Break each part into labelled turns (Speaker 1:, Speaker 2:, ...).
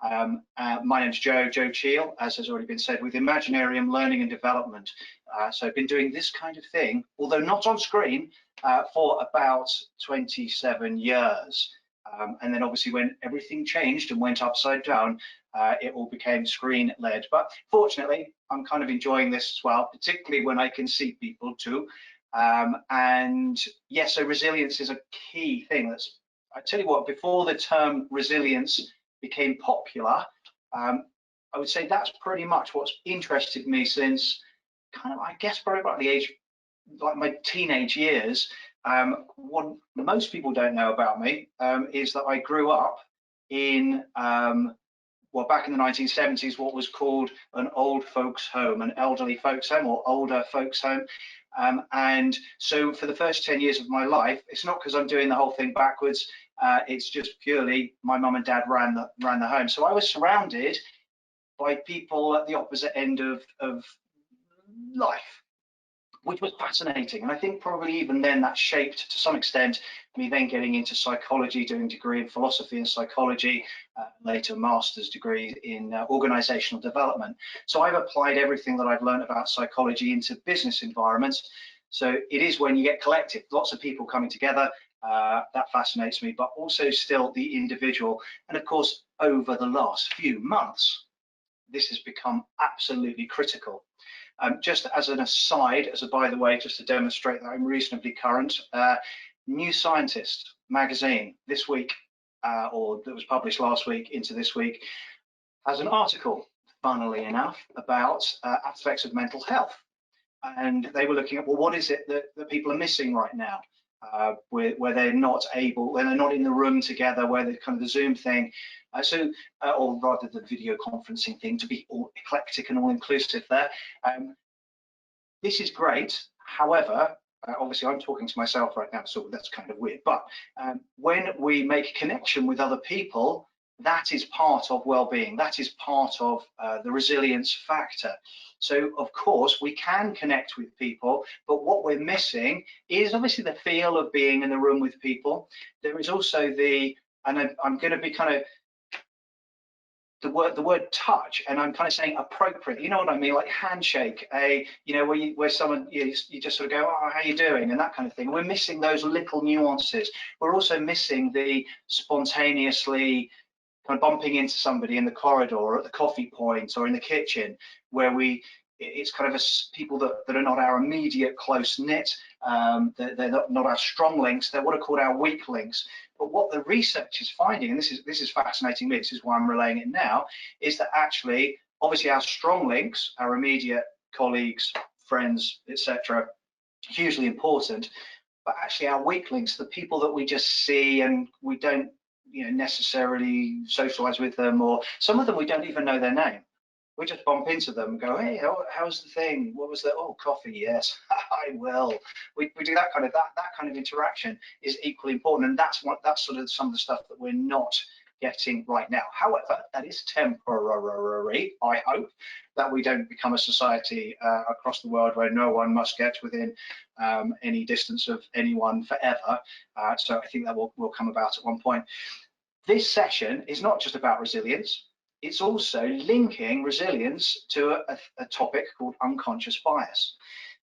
Speaker 1: My name's Joe Cheal, as has already been said, with Imaginarium Learning and Development. So I've been doing this kind of thing, although not on screen, for about 27 years. And then obviously when everything changed and went upside down, it all became screen-led. But fortunately, I'm kind of enjoying this as well, particularly when I can see people too. And yes, so resilience is a key thing. I tell you what, before the term resilience became popular, I would say that's pretty much what's interested me since kind of, I guess, probably about the age, like my teenage years. What most people don't know about me is that I grew up in, well, back in the 1970s, what was called an old folks home, an elderly folks home or older folks home. And so for the first 10 years of my life, it's not because I'm doing the whole thing backwards, it's just purely my mum and dad ran the home. So I was surrounded by people at the opposite end of life, which was fascinating. And I think probably even then that shaped to some extent me then getting into psychology, doing a degree in philosophy and psychology, later master's degree in organizational development. So I've applied everything that I've learned about psychology into business environments. So it is when you get collective, lots of people coming together, that fascinates me, but also still the individual. And of course, over the last few months, this has become absolutely critical. Just as an aside, as a by the way, just to demonstrate that I'm reasonably current, New Scientist magazine this week, or that was published last week into this week, has an article, funnily enough, about aspects of mental health. And they were looking at, well, what is it that people are missing right now? Where they're not able, when they're not in the room together, where they're kind of the Zoom thing, or rather the video conferencing thing, to be all eclectic and all inclusive there. This is great. However, obviously I'm talking to myself right now, so that's kind of weird. But when we make connection with other people, that is part of well-being. That is part of the resilience factor. So of course we can connect with people, but what we're missing is obviously the feel of being in the room with people. There is also and I'm going to be kind of the word touch, and I'm kind of saying appropriate. You know what I mean? Like handshake, where someone you just sort of go, oh, how you doing, and that kind of thing. We're missing those little nuances. We're also missing the spontaneously kind of bumping into somebody in the corridor or at the coffee point or in the kitchen, where it's kind of people that are not our immediate close knit, they're not our strong links, they're what are called our weak links. But what the research is finding, and this is fascinating me, this is why I'm relaying it now, is that actually, obviously our strong links, our immediate colleagues, friends, etc., hugely important, but actually our weak links, the people that we just see and we don't necessarily socialize with them, or some of them we don't even know their name. We just bump into them and go, hey, how's the thing? What was that? Oh, coffee, yes, I will. We do that kind of interaction is equally important, and that's sort of some of the stuff that we're not getting right now. However, that is temporary. I hope that we don't become a society across the world where no one must get within any distance of anyone forever. So I think that will come about at one point. This session is not just about resilience. It's also linking resilience to a topic called unconscious bias.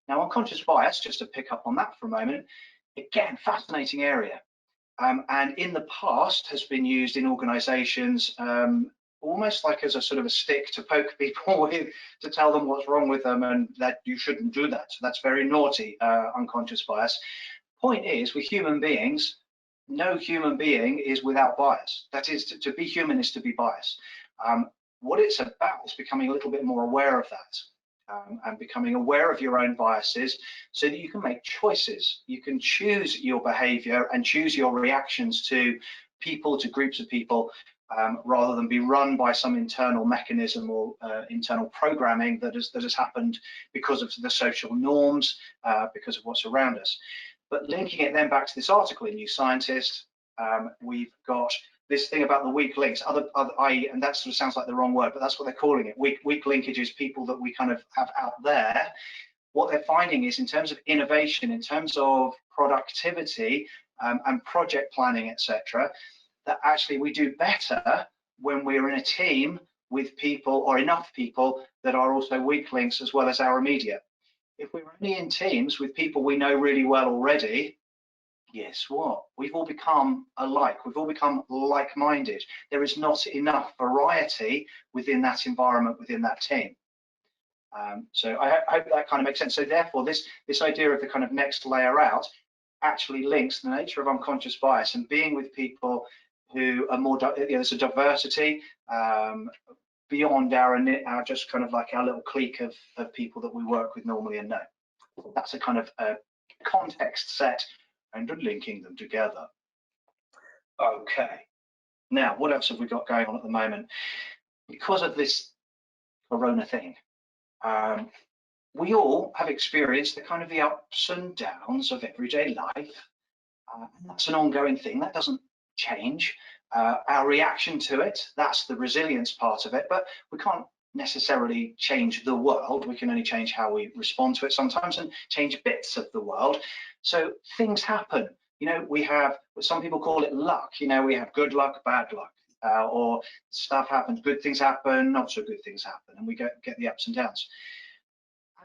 Speaker 1: Now, unconscious bias, just to pick up on that for a moment, again, fascinating area. And in the past has been used in organizations almost like as a sort of a stick to poke people with, to tell them what's wrong with them and that you shouldn't do that. So that's very naughty, unconscious bias. Point is, with human beings, no human being is without bias. That is, to be human is to be biased. What it's about is becoming a little bit more aware of that, and becoming aware of your own biases so that you can make choices. You can choose your behavior and choose your reactions to people, to groups of people, rather than be run by some internal mechanism or internal programming that has happened because of the social norms, because of what's around us. But linking it then back to this article in New Scientist, we've got this thing about the weak links, and that sort of sounds like the wrong word, but that's what they're calling it. Weak linkages, people that we kind of have out there. What they're finding is, in terms of innovation, in terms of productivity and project planning, etc., that actually we do better when we're in a team with people, or enough people, that are also weak links as well as our immediate. If we're only in teams with people we know really well already, guess what? We've all become alike. We've all become like-minded. There is not enough variety within that environment, within that team. So I hope that kind of makes sense. So therefore, this idea of the kind of next layer out actually links the nature of unconscious bias and being with people who are more, there's a diversity beyond our just kind of like our little clique of people that we work with normally and know. That's a kind of context set and linking them together. Okay, now what else have we got going on at the moment? Because of this corona thing, we all have experienced the kind of the ups and downs of everyday life. And that's an ongoing thing. That doesn't change. Our reaction to it, that's the resilience part of it, but we can't necessarily change the world. We can only change how we respond to it sometimes and change bits of the world. So things happen. You know, we have, some people call it luck. You know, we have good luck, bad luck, or stuff happens, good things happen, not so good things happen, and we get the ups and downs.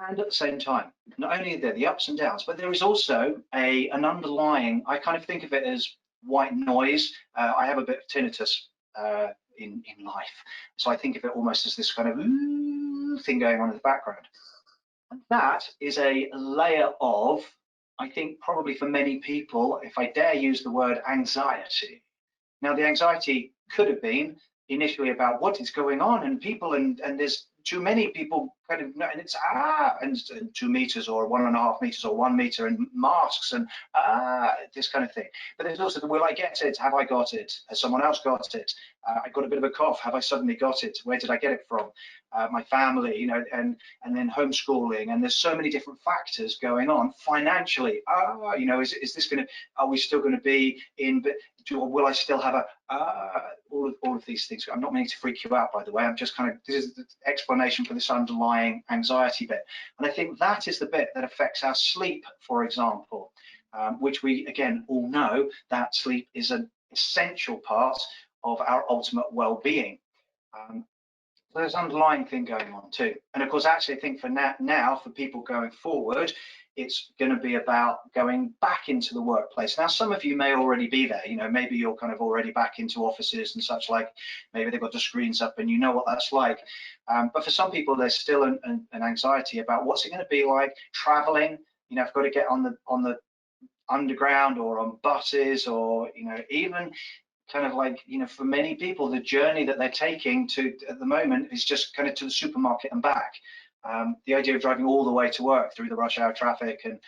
Speaker 1: And at the same time, not only are there the ups and downs, but there is also an underlying, I kind of think of it as white noise. I have a bit of tinnitus in life. So I think of it almost as this kind of ooh thing going on in the background. And that is a layer of, I think probably for many people, if I dare use the word anxiety. Now the anxiety could have been initially about what is going on and people, and there's too many people kind of, and it's and 2 meters or 1.5 meters or 1 meter and masks and this kind of thing. But there's also the, will I get it? Have I got it? Has someone else got it? I got a bit of a cough. Have I suddenly got it? Where did I get it from? My family, you know, and then homeschooling, and there's so many different factors going on. Financially, you know, is this going to? Are we still going to be in? Or will I still have a? All of these things. I'm not meaning to freak you out, by the way. I'm just kind of, this is the explanation for this underlying anxiety bit, and I think that is the bit that affects our sleep, for example, which we again all know that sleep is an essential part of our ultimate well-being. So there's an underlying thing going on too. And of course, actually, I think for now, for people going forward, it's going to be about going back into the workplace. Now, some of you may already be there. You know, maybe you're kind of already back into offices and such like. Maybe they've got the screens up and you know what that's like. But for some people, there's still an anxiety about what's it going to be like traveling. You know, I've got to get on the underground or on buses, or you know, even kind of like, you know, for many people, the journey that they're taking to at the moment is just kind of to the supermarket and back. The idea of driving all the way to work through the rush hour traffic and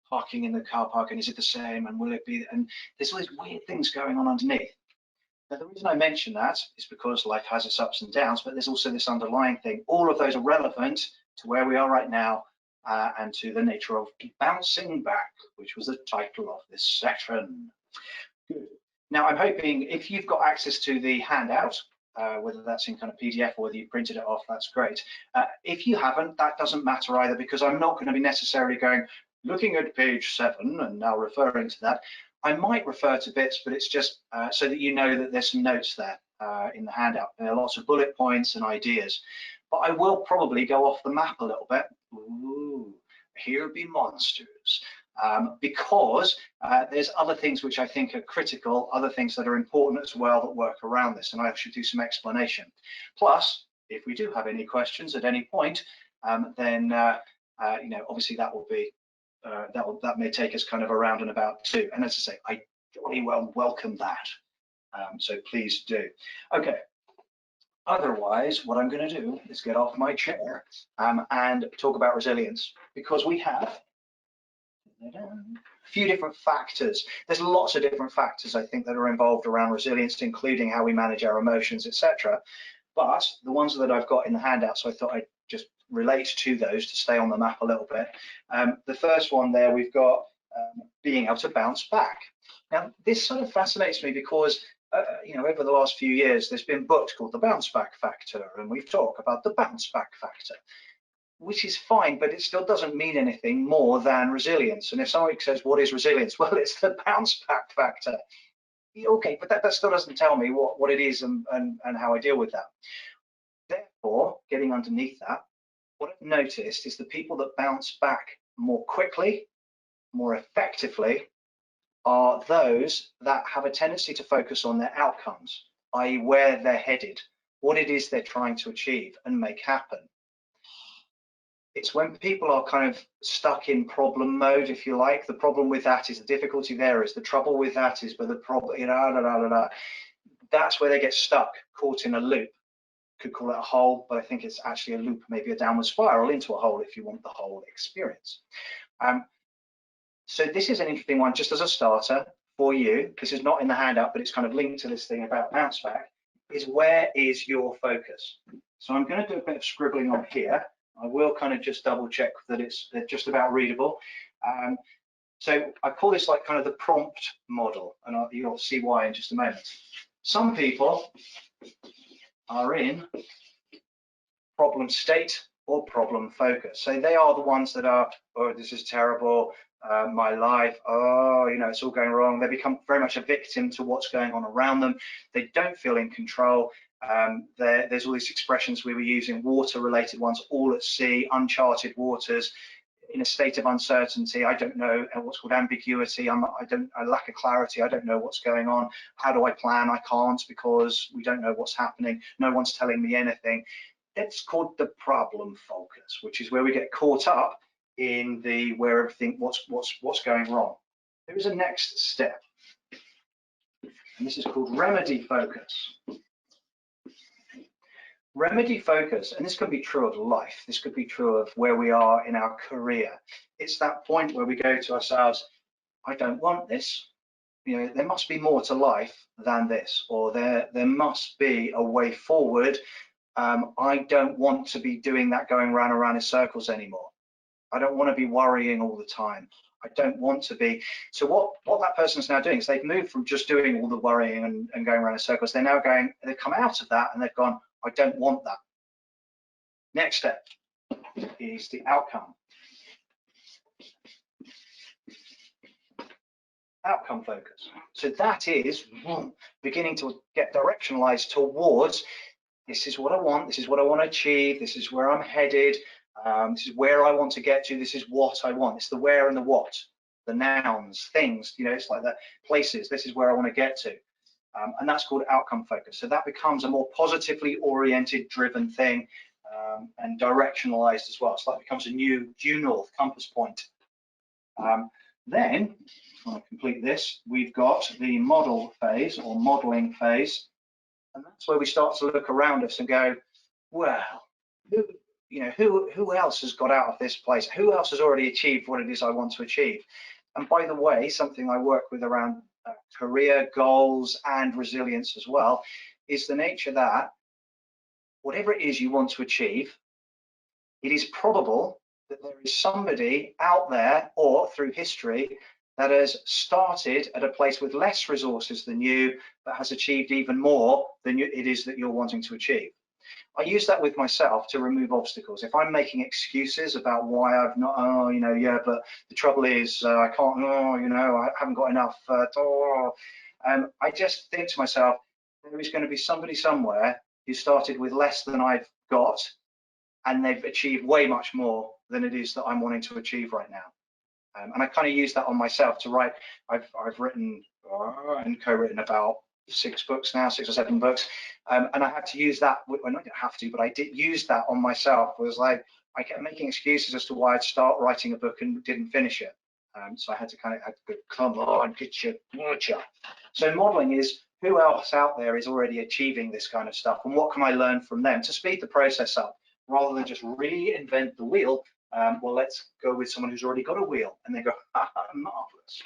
Speaker 1: parking in the car park, and is it the same, and will it be, and there's all these weird things going on underneath. Now, the reason I mention that is because life has its ups and downs, but there's also this underlying thing. All of those are relevant to where we are right now and to the nature of bouncing back, which was the title of this section. Good. Now, I'm hoping if you've got access to the handout, whether that's in kind of PDF or whether you printed it off, that's great. If you haven't, that doesn't matter either, because I'm not going to be necessarily going, looking at page 7 and now referring to that. I might refer to bits, but it's just so that you know that there's some notes there in the handout. There are lots of bullet points and ideas, but I will probably go off the map a little bit. Ooh, here be monsters. Because there's other things which I think are critical, other things that are important as well that work around this, and I should do some explanation. Plus, if we do have any questions at any point, then you know, obviously that will be that may take us kind of around and about too. And as I say, I jolly well welcome that. So please do. Okay. Otherwise, what I'm going to do is get off my chair and talk about resilience, because we have a few different factors. There's lots of different factors, I think, that are involved around resilience, including how we manage our emotions, etc. But the ones that I've got in the handout, so I thought I'd just relate to those to stay on the map a little bit. The first one there, we've got being able to bounce back. Now, this sort of fascinates me because you know, over the last few years, there's been books called The Bounce Back Factor, and we've talked about the bounce back factor, which is fine, but it still doesn't mean anything more than resilience. And if somebody says, what is resilience? Well, it's the bounce back factor. Okay, but that still doesn't tell me what it is and how I deal with that. Therefore, getting underneath that, what I've noticed is the people that bounce back more quickly, more effectively, are those that have a tendency to focus on their outcomes, i.e. where they're headed, what it is they're trying to achieve and make happen. It's when people are kind of stuck in problem mode, if you like. The problem with that is the difficulty there is the trouble with that is, but the problem, that's where they get stuck, caught in a loop. Could call it a hole, but I think it's actually a loop, maybe a downward spiral into a hole if you want the whole experience. So this is an interesting one just as a starter for you. This is not in the handout, but it's kind of linked to this thing about bounce back, is where is your focus? So I'm going to do a bit of scribbling on here. I will kind of just double check that it's just about readable. So I call this like kind of the prompt model, and you'll see why in just a moment. Some people are in problem state or problem focus. So they are the ones that are, oh, this is terrible, my life, oh, you know, it's all going wrong. They become very much a victim to what's going on around them. They don't feel in control. There's all these expressions we were using, water-related ones, all at sea, uncharted waters, in a state of uncertainty. I don't know what's called ambiguity. I lack of clarity. I don't know what's going on. How do I plan? I can't because we don't know what's happening. No one's telling me anything. It's called the problem focus, which is where we get caught up in the where everything what's going wrong. There is a next step, and this is called remedy focus. Remedy focus, and this could be true of life, this could be true of where we are in our career. It's that point where we go to ourselves, I don't want this, you know, there must be more to life than this, or there must be a way forward. I don't want to be doing that, going round and round in circles anymore. I don't want to be worrying all the time. I don't want to be. So what that person's now doing is they've moved from just doing all the worrying and going around in circles. They're now going, they've come out of that and they've gone, I don't want that. Next step is the outcome. Outcome focus. So that is beginning to get directionalized towards, this is what I want, this is what I want to achieve, this is where I'm headed, this is where I want to get to, this is what I want. It's the where and the what, the nouns, things, you know, it's like the places, this is where I want to get to. And that's called outcome focus. So that becomes a more positively oriented, driven thing, and directionalized as well. So that becomes a new due north compass point. Then, when I complete this, we've got the model phase or modeling phase. And that's where we start to look around us and go, well, who else has got out of this place? Who else has already achieved what it is I want to achieve? And by the way, something I work with around career goals and resilience as well is the nature that whatever it is you want to achieve, it is probable that there is somebody out there or through history that has started at a place with less resources than you, but has achieved even more than it is that you're wanting to achieve. I use that with myself to remove obstacles. If I'm making excuses about why I've not, oh, you know, yeah, but the trouble is I can't, oh, you know, I haven't got enough. I just think to myself, there is going to be somebody somewhere who started with less than I've got, and they've achieved way much more than it is that I'm wanting to achieve right now. And I kind of use that on myself to write. I've written and co-written about 6 books now, 6 or 7 books, and I had to use that. Well, I don't have to, but I did use that on myself. It was like I kept making excuses as to why I'd start writing a book and didn't finish it. So I had to kind of go, come on, get your watch up. So modeling is who else out there is already achieving this kind of stuff, and what can I learn from them to speed the process up, rather than just reinvent the wheel. Well, let's go with someone who's already got a wheel, and they go, marvelous.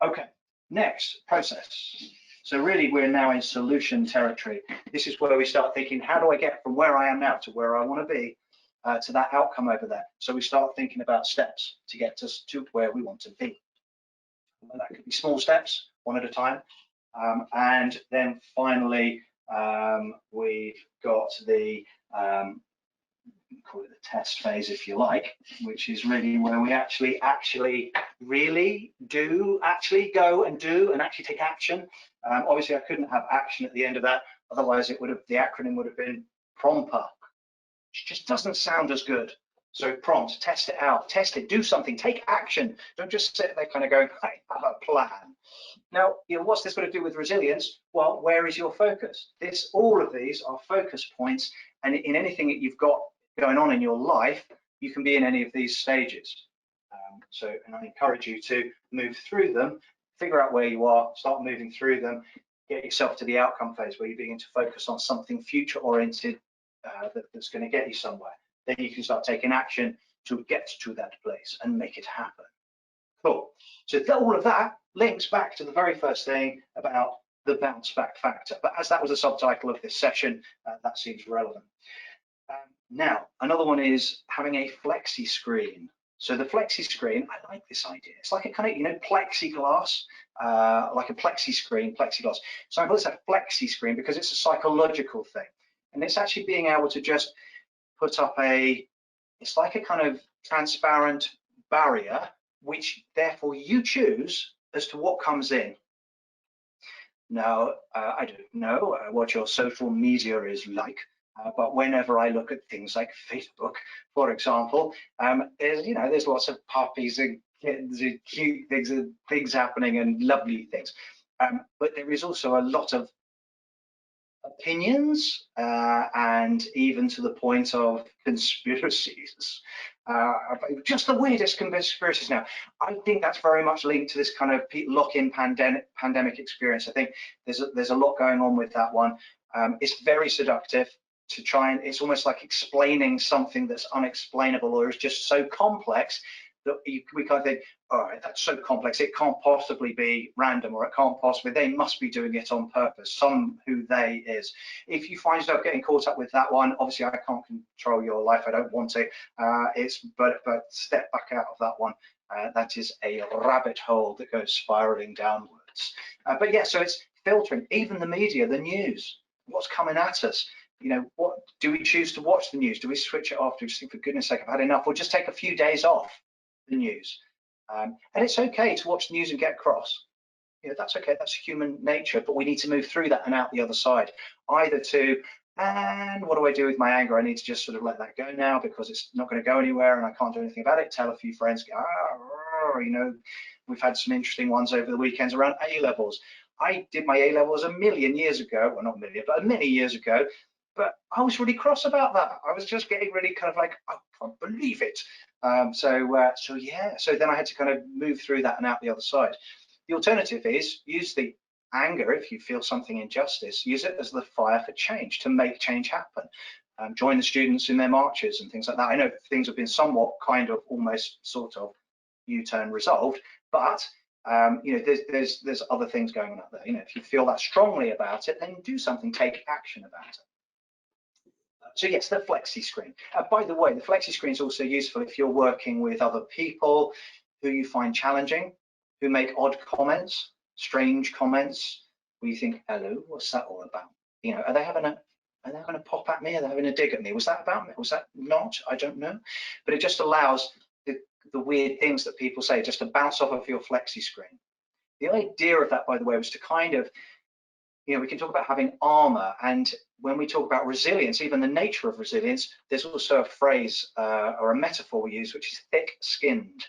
Speaker 1: Okay, next, process. So really, we're now in solution territory. This is where we start thinking, how do I get from where I am now to where I want to be, to that outcome over there? So we start thinking about steps to get us to where we want to be. That could be small steps, one at a time. And then finally, we've got the call it the test phase if you like, which is really where we actually really do actually go and do and actually take action. Obviously I couldn't have action at the end of that, otherwise it would have, the acronym would have been PROMPA, which just doesn't sound as good. So prompt, test it out, test it, do something, take action. Don't just sit there kind of going, I have a plan. Now, what's this got to do with resilience? Well, where is your focus? All of these are focus points, and in anything that you've got going on in your life, you can be in any of these stages. And I encourage you to move through them, figure out where you are, start moving through them, get yourself to the outcome phase where you begin to focus on something future-oriented that's going to get you somewhere. Then you can start taking action to get to that place and make it happen. Cool. So all of that links back to the very first thing about the bounce back factor. But as that was the subtitle of this session, that seems relevant. Now, another one is having a flexi screen. So the flexi screen, I like this idea. It's like a kind of, plexiglass, like a plexi screen, plexiglass. So I call this a flexi screen because it's a psychological thing. And it's actually being able to just put up it's like a kind of transparent barrier, which therefore you choose as to what comes in. Now, I don't know what your social media is like, but whenever I look at things like Facebook, for example, there's lots of puppies and kids and cute things and things happening and lovely things. But there is also a lot of opinions and even to the point of conspiracies, just the weirdest conspiracies. Now, I think that's very much linked to this kind of lock-in pandemic experience. I think there's a lot going on with that one. It's very seductive to try and, it's almost like explaining something that's unexplainable or is just so complex that we kind of think, all right, that's so complex, it can't possibly be random, or it can't possibly, they must be doing it on purpose. Some who they is. If you find yourself getting caught up with that one, obviously I can't control your life, I don't want to. But step back out of that one. That is a rabbit hole that goes spiraling downwards. But yeah, so it's filtering, even the media, the news, what's coming at us. What do we choose to watch the news? Do we switch it off? Do we just think, for goodness sake, I've had enough? Or just take a few days off the news? And it's okay to watch the news and get cross. That's okay, that's human nature, but we need to move through that and out the other side. Either to, and what do I do with my anger? I need to just sort of let that go now because it's not going to go anywhere and I can't do anything about it. Tell a few friends, we've had some interesting ones over the weekends around A-levels. I did my A-levels a million years ago, well, not a million, but many years ago, but I was really cross about that. I was just getting really kind of like, I can't believe it. So then I had to kind of move through that and out the other side. The alternative is use the anger if you feel something injustice, use it as the fire for change, to make change happen. Join the students in their marches and things like that. I know that things have been somewhat kind of almost sort of U-turn resolved, but there's other things going on out there. If you feel that strongly about it, then do something, take action about it. So yes, the flexi screen. By the way, the flexi screen is also useful if you're working with other people who you find challenging, who make odd comments, strange comments, where you think, hello, what's that all about? Are they having a pop at me? Are they having a dig at me? Was that about me? Was that not? I don't know. But it just allows the weird things that people say just to bounce off of your flexi screen. The idea of that, by the way, was to kind of, we can talk about having armor, and when we talk about resilience, even the nature of resilience, there's also a phrase or a metaphor we use, which is thick-skinned.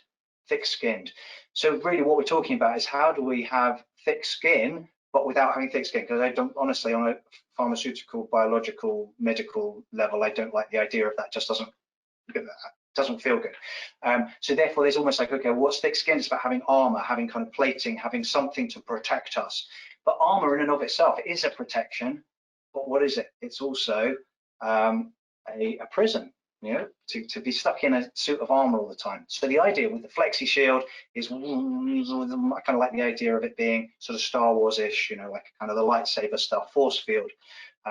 Speaker 1: Thick-skinned. So really what we're talking about is how do we have thick skin, but without having thick skin? Because I don't, honestly, on a pharmaceutical, biological, medical level, I don't like the idea of that. Just doesn't feel good. So therefore, there's almost like, okay, what's thick skin? It's about having armor, having kind of plating, having something to protect us. But armor in and of itself is a protection. But what is it? It's also a prison. To be stuck in a suit of armor all the time. So the idea with the flexi shield is, I kind of like the idea of it being sort of Star Wars-ish, like kind of the lightsaber stuff, force field.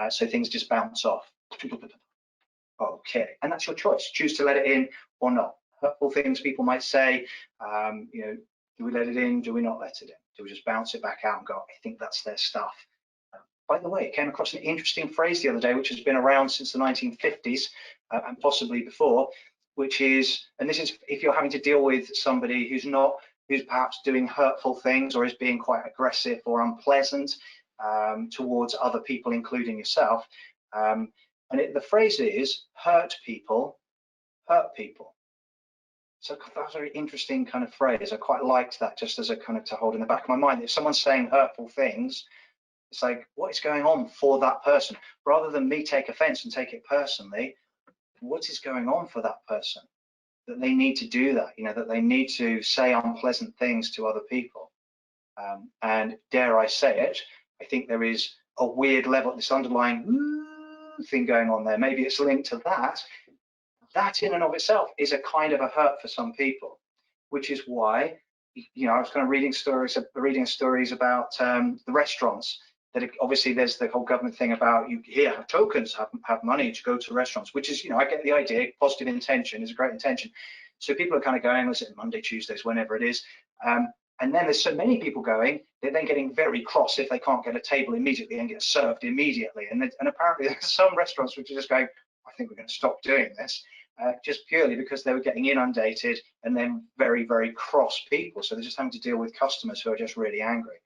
Speaker 1: So things just bounce off. Okay, and that's your choice. Choose to let it in or not. Hurtful things people might say, do we let it in? Do we not let it in? Do we just bounce it back out and go, I think that's their stuff? By the way, came across an interesting phrase the other day, which has been around since the 1950s and possibly before, which is, and this is if you're having to deal with somebody who's perhaps doing hurtful things or is being quite aggressive or unpleasant towards other people, including yourself. The phrase is, hurt people, hurt people. So that's a very interesting kind of phrase. I quite liked that, just as a kind of to hold in the back of my mind. If someone's saying hurtful things, it's like, what is going on for that person? Rather than me take offense and take it personally, what is going on for that person? That they need to do that, that they need to say unpleasant things to other people. And dare I say it, I think there is a weird level, this underlying thing going on there. Maybe it's linked to that. That in and of itself is a kind of a hurt for some people, which is why, I was kind of reading stories about the restaurants. That obviously there's the whole government thing about you here have tokens, have money to go to restaurants, which is, I get the idea, positive intention is a great intention. So people are kind of going, was it Monday, Tuesdays, whenever it is. And then there's so many people going, they're then getting very cross if they can't get a table immediately and get served immediately. And apparently there's some restaurants which are just going, I think we're going to stop doing this, just purely because they were getting inundated and then very, very cross people. So they're just having to deal with customers who are just really angry.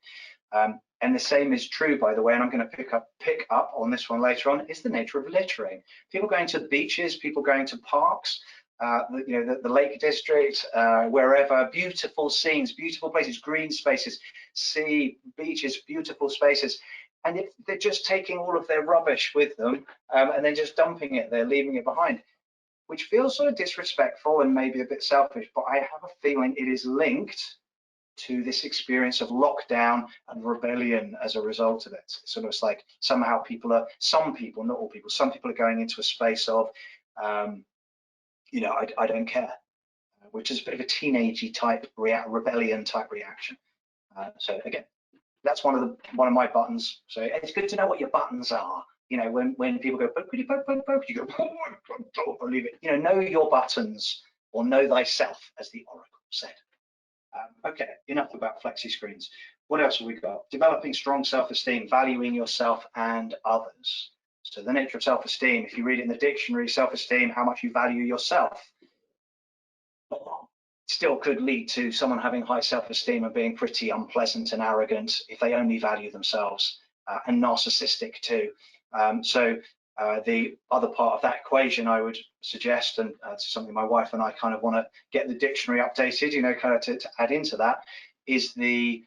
Speaker 1: And the same is true, by the way, and I'm going to pick up on this one later on, is the nature of littering. People going to beaches, people going to parks, the Lake District, wherever, beautiful scenes, beautiful places, green spaces, sea, beaches, beautiful spaces. And if they're just taking all of their rubbish with them and then just dumping it there, leaving it behind, which feels sort of disrespectful and maybe a bit selfish, but I have a feeling it is linked to this experience of lockdown and rebellion as a result of it. It's almost like somehow some people, not all people, some people are going into a space of, I don't care, which is a bit of a teenagey type rebellion type reaction. So again, that's one of my buttons. So it's good to know what your buttons are. When people go, you go, oh, I don't believe it. Know your buttons, or know thyself, as the Oracle said. Okay, enough about flexi screens. What else have we got? Developing strong self-esteem, valuing yourself and others. So the nature of self-esteem, if you read it in the dictionary, self-esteem, how much you value yourself, still could lead to someone having high self-esteem and being pretty unpleasant and arrogant if they only value themselves, and narcissistic too. The other part of that equation I would suggest, and something my wife and I kind of want to get the dictionary updated, kind of to add into that, is the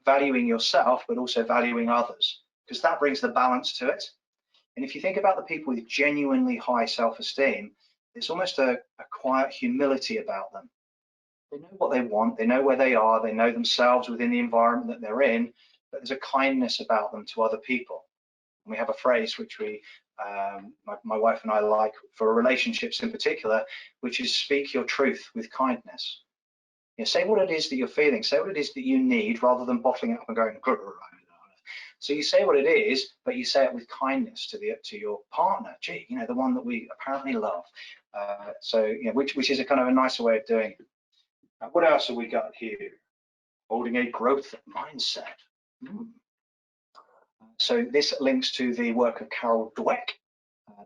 Speaker 1: valuing yourself, but also valuing others, because that brings the balance to it. And if you think about the people with genuinely high self-esteem, it's almost a quiet humility about them. They know what they want, they know where they are, they know themselves within the environment that they're in, but there's a kindness about them to other people. And we have a phrase which my wife and I like for relationships in particular, which is speak your truth with kindness. Say what it is that you're feeling, say what it is that you need, rather than bottling it up and going. So you say what it is, but you say it with kindness to your partner. Gee, the one that we apparently love. Which is a kind of a nicer way of doing it. What else have we got here? Holding a growth mindset. So this links to the work of Carol Dweck,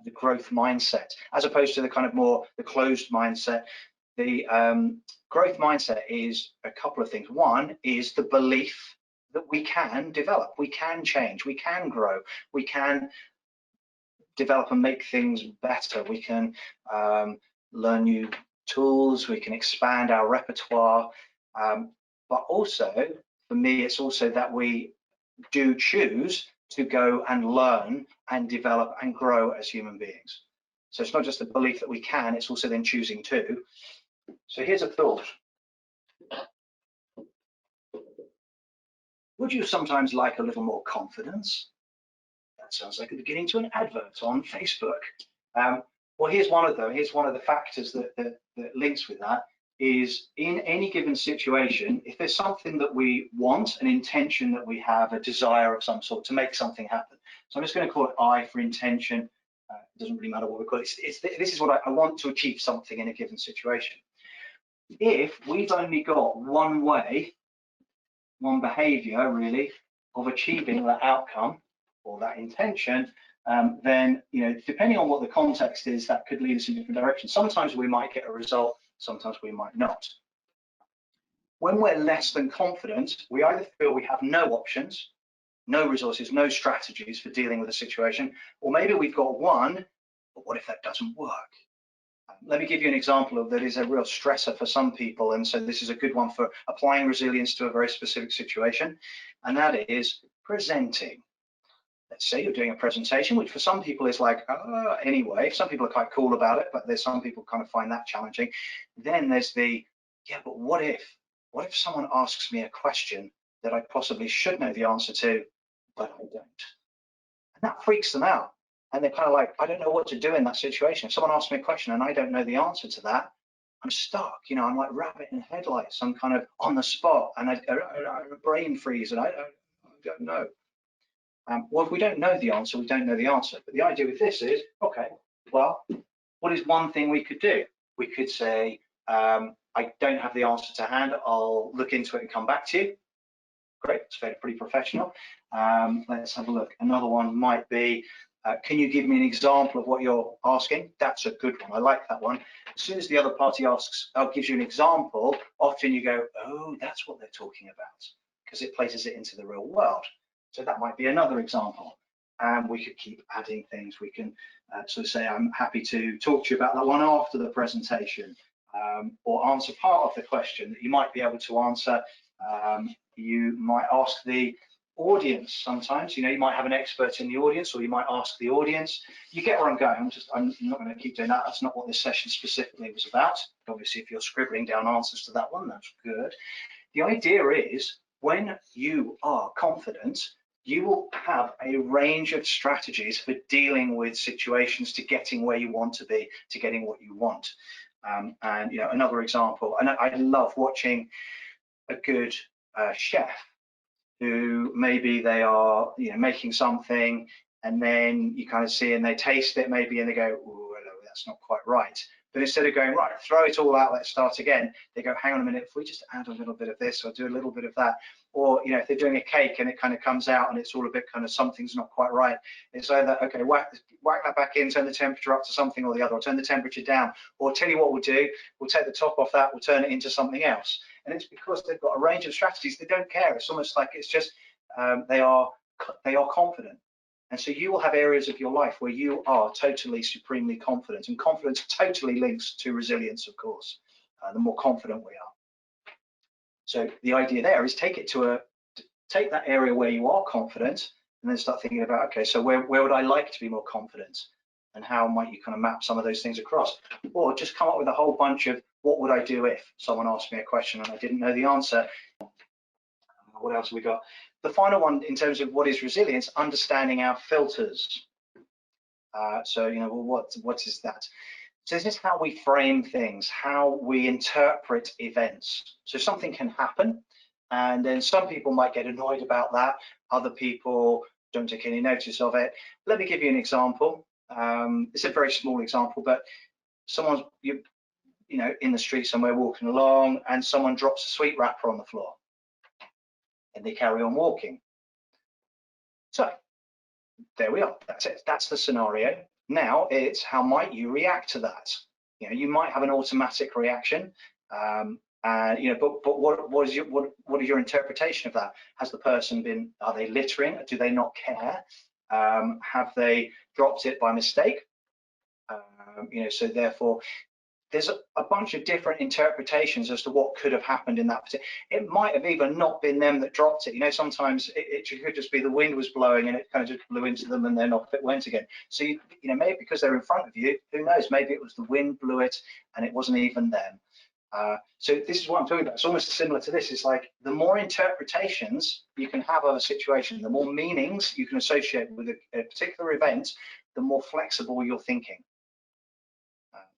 Speaker 1: the growth mindset, as opposed to the kind of more the closed mindset. The growth mindset is a couple of things. One is the belief that we can develop, we can change, we can grow, we can develop and make things better, we can learn new tools, we can expand our repertoire, but also, for me, it's also that we do choose to go and learn and develop and grow as human beings. So it's not just the belief that we can, it's also then choosing to. So here's a thought. Would you sometimes like a little more confidence? That sounds like the beginning to an advert on Facebook. Well, here's one of them. Here's one of the factors that links with that is in any given situation, if there's something that we want, an intention that we have, a desire of some sort to make something happen. So I'm just going to call it I for intention. It doesn't really matter what we call it. This is what I want to achieve something in a given situation. If we've only got one way, one behavior really, of achieving that outcome, or that intention, then, depending on what the context is, that could lead us in different directions. Sometimes we might get a result, sometimes we might not. When we're less than confident, we either feel we have no options, no resources, no strategies for dealing with a situation, or maybe we've got one, but what if that doesn't work? Let me give you an example of that is a real stressor for some people, and so this is a good one for applying resilience to a very specific situation, and that is presenting. Let's say you're doing a presentation, which for some people is like, anyway, some people are quite cool about it, but there's some people kind of find that challenging. Then there's the, yeah, but what if someone asks me a question that I possibly should know the answer to, but I don't? And that freaks them out. And they're kind of like, I don't know what to do in that situation. If someone asks me a question and I don't know the answer to that, I'm stuck. I'm like rabbit in headlights. I'm kind of on the spot, and I brain freeze, and I don't know. Well, if we don't know the answer, we don't know the answer. But the idea with this is, okay, well, what is one thing we could do? We could say, I don't have the answer to hand. I'll look into it and come back to you. Great, it's pretty professional. Let's have a look. Another one might be, can you give me an example of what you're asking? That's a good one. I like that one. As soon as the other party asks, gives you an example, often you go, oh, that's what they're talking about, because it places it into the real world. So that might be another example. And we could keep adding things. We can sort of say, I'm happy to talk to you about that one after the presentation, or answer part of the question that you might be able to answer. You might ask the audience sometimes, you might have an expert in the audience, or you might ask the audience. You get where I'm going. I'm not going to keep doing that. That's not what this session specifically was about. Obviously, if you're scribbling down answers to that one, that's good. The idea is, when you are confident, you will have a range of strategies for dealing with situations, to getting where you want to be, to getting what you want. And another example, and I love watching a good chef who maybe they are making something, and then you kind of see and they taste it maybe and they go, oh, that's not quite right. But instead of going, right, throw it all out, let's start again, they go, hang on a minute, if we just add a little bit of this or do a little bit of that, or if they're doing a cake and it kind of comes out and it's all a bit kind of something's not quite right, it's either, okay, whack that back in, turn the temperature up to something or the other, or turn the temperature down, or tell you what we'll do, we'll take the top off that, we'll turn it into something else. And it's because they've got a range of strategies. They don't care. It's almost like it's just they are confident. And so you will have areas of your life where you are totally, supremely confident, and confidence totally links to resilience, of course, the more confident we are. So the idea there is take that area where you are confident, and then start thinking about, okay, so where would I like to be more confident, and how might you kind of map some of those things across? Or just come up with a whole bunch of, what would I do if someone asked me a question and I didn't know the answer? What else have we got? The final one, in terms of what is resilience, understanding our filters. So, well, what is that? So this is how we frame things, how we interpret events. So something can happen, and then some people might get annoyed about that. Other people don't take any notice of it. Let me give you an example. It's a very small example, but someone's in the street somewhere walking along, and someone drops a sweet wrapper on the floor, and they carry on walking. So there we are. That's it. That's the scenario. Now it's, how might you react to that? You might have an automatic reaction, but what is your interpretation of that? Has the person been? Are they littering? Do they not care? Have they dropped it by mistake? So therefore, there's a bunch of different interpretations as to what could have happened in that particular. It might have even not been them that dropped it. Sometimes it could just be the wind was blowing and it kind of just blew into them, and then off it went again. So maybe because they're in front of you, who knows? Maybe it was the wind blew it and it wasn't even them. So this is what I'm talking about. It's almost similar to this. It's like, the more interpretations you can have of a situation, the more meanings you can associate with a particular event, the more flexible you're thinking.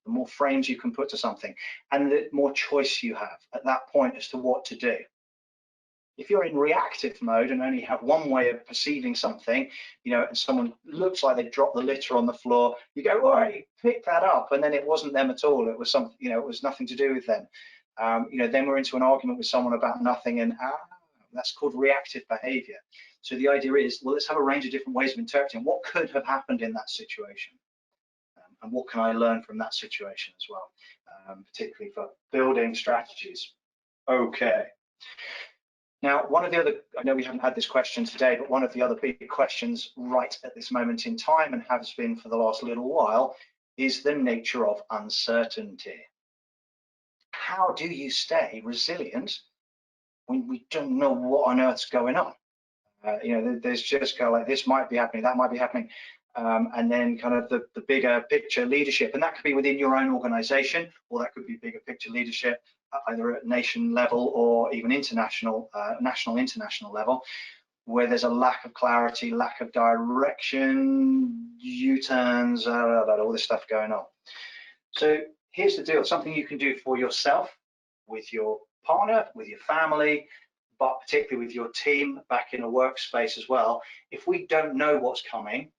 Speaker 1: The more frames you can put to something, and the more choice you have at that point as to what to do. If you're in reactive mode and only have one way of perceiving something, and someone looks like they dropped the litter on the floor, you go, all right, pick that up, and then it wasn't them at all. It was it was nothing to do with them. Then we're into an argument with someone about nothing, and That's called reactive behavior. So the idea is, well, let's have a range of different ways of interpreting what could have happened in that situation. And what can I learn from that situation as well, particularly for building strategies. Okay. Now, one of the other, I know we haven't had this question today, but one of the other big questions right at this moment in time, and has been for the last little while, is the nature of uncertainty. How do you stay resilient when we don't know what on earth's going on? You know, there's just kind of like, this might be happening, that might be happening. And then kind of the bigger picture leadership, and that could be within your own organization, or that could be bigger picture leadership, either at nation level or even international, international level, where there's a lack of clarity, lack of direction, U-turns, all this stuff going on. So here's the deal, something you can do for yourself, with your partner, with your family, but particularly with your team back in a workspace as well. If we don't know what's coming,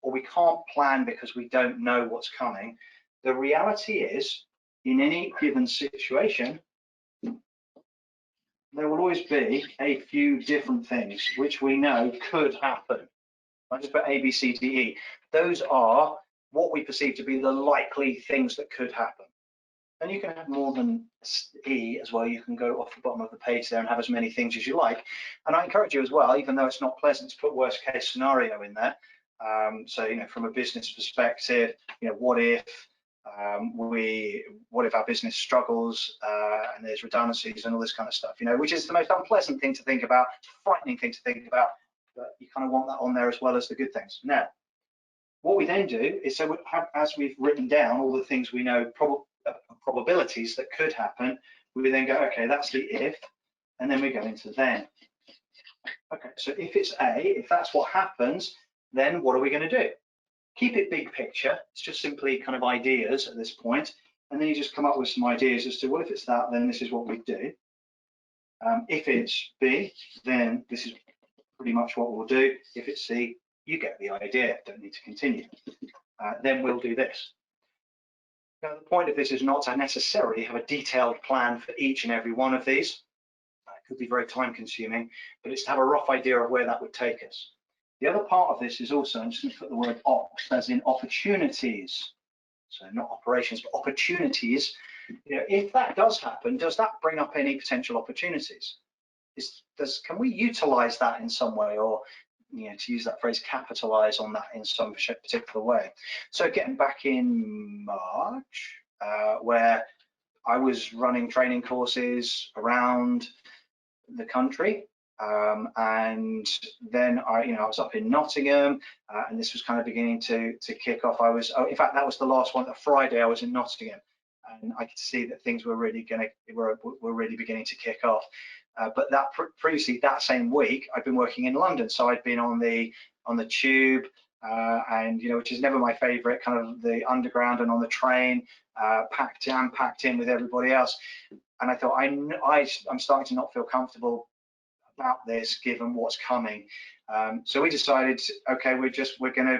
Speaker 1: or we can't plan because we don't know what's coming, the reality is, in any given situation, there will always be a few different things which we know could happen. I just put A, B, C, D, E. Those are what we perceive to be the likely things that could happen. And you can have more than E as well. You can go off the bottom of the page there and have as many things as you like. And I encourage you as well, even though it's not pleasant, to put worst case scenario in there. So, you know, from a business perspective, you know, what if our business struggles and there's redundancies and all this kind of stuff, you know, which is the most unpleasant thing to think about, frightening thing to think about, but you kind of want that on there as well as the good things. Now, what we then do is, so we have, as we've written down all the things we know, probabilities that could happen, we then go, okay, that's the if, and then we go into then. Okay, so if it's A, if that's what happens, then what are we going to do? Keep it big picture. It's just simply kind of ideas at this point, and then you just come up with some ideas as to, well, if it's that, then this is what we do. If it's B, then this is pretty much what we'll do. If it's C, you get the idea, don't need to continue. Then we'll do this. Now, the point of this is not to necessarily have a detailed plan for each and every one of these. It could be very time consuming, but it's to have a rough idea of where that would take us. The other part of this is also, I'm just going to put the word ops, as in opportunities. So not operations, but opportunities. You know, if that does happen, does that bring up any potential opportunities? Can we utilize that in some way, or, you know, to use that phrase, capitalize on that in some particular way? So getting back in March, where I was running training courses around the country, and then I was up in Nottingham, and this was kind of beginning to kick off. In fact, that was the last one. The Friday I was in Nottingham, and I could see that things were really beginning to kick off. But that previously, that same week, I'd been working in London, so I'd been on the tube, and, you know, which is never my favourite, kind of the underground and on the train, packed in with everybody else. And I thought, I'm starting to not feel comfortable about this, given what's coming. So we decided, okay, we're going to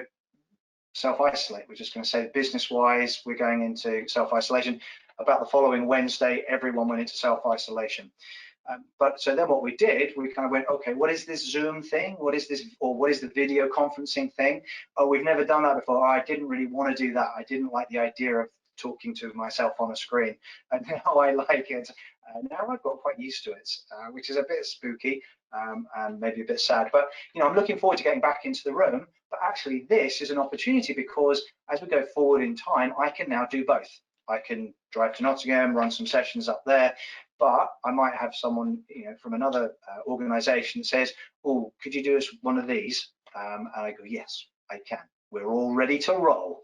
Speaker 1: self-isolate. We're just going to say, business-wise, we're going into self-isolation. About the following Wednesday, everyone went into self-isolation. But so then what we did, we kind of went, okay, what is this Zoom thing? What is this, or what is the video conferencing thing? Oh, we've never done that before. Oh, I didn't really want to do that. I didn't like the idea of talking to myself on a screen, and now I like it. Now I've got quite used to it, which is a bit spooky and maybe a bit sad. But, you know, I'm looking forward to getting back into the room. But actually, this is an opportunity, because as we go forward in time, I can now do both. I can drive to Nottingham, run some sessions up there, but I might have someone, you know, from another organization that says, oh, could you do us one of these? And I go, yes, I can. We're all ready to roll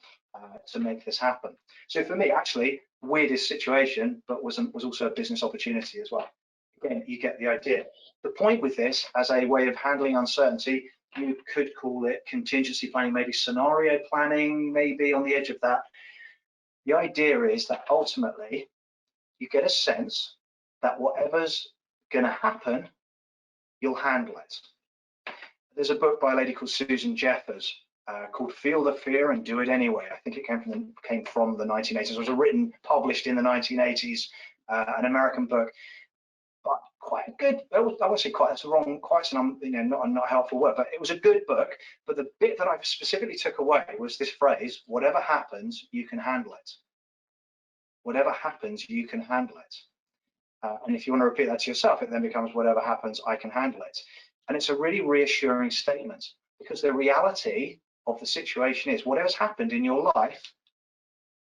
Speaker 1: to make this happen. So for me, actually, weirdest situation, but was also a business opportunity as well. Again, you get the idea. The point with this, as a way of handling uncertainty, you could call it contingency planning, maybe scenario planning, maybe on the edge of that. The idea is that ultimately you get a sense that whatever's going to happen, you'll handle it. There's a book by a lady called Susan Jeffers called Feel the Fear and Do It Anyway. I think it came from the 1980s. It was published in the 1980s, an American book. But quite a good, I would say quite, that's a wrong, quite an, not a helpful word, but it was a good book. But the bit that I specifically took away was this phrase: whatever happens, you can handle it. Whatever happens, you can handle it. And if you want to repeat that to yourself, it then becomes whatever happens, I can handle it. And it's a really reassuring statement, because the reality of the situation is whatever's happened in your life,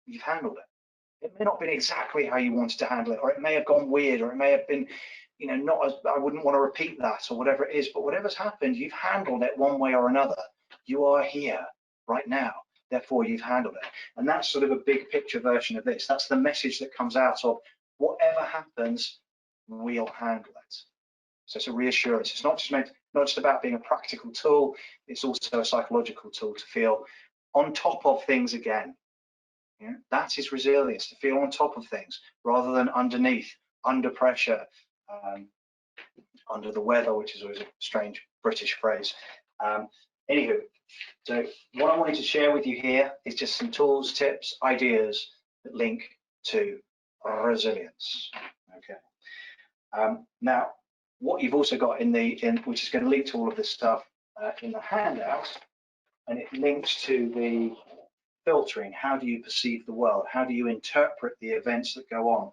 Speaker 1: you've handled it. It may not have been exactly how you wanted to handle it, or it may have gone weird, or it may have been, not as, I wouldn't want to repeat that, or whatever it is, but whatever's happened, you've handled it one way or another. You are here right now, therefore you've handled it. And that's sort of a big picture version of this. That's the message that comes out of whatever happens, we'll handle it. So it's a reassurance. It's not just about being a practical tool, it's also a psychological tool to feel on top of things again. Yeah, that is resilience, to feel on top of things rather than underneath, under pressure, under the weather, which is always a strange British phrase. Anywho, so what I wanted to share with you here is just some tools, tips, ideas that link to resilience. Okay. Now, what you've also got which is going to link to all of this stuff in the handout, and it links to the filtering. How do you perceive the world? How do you interpret the events that go on?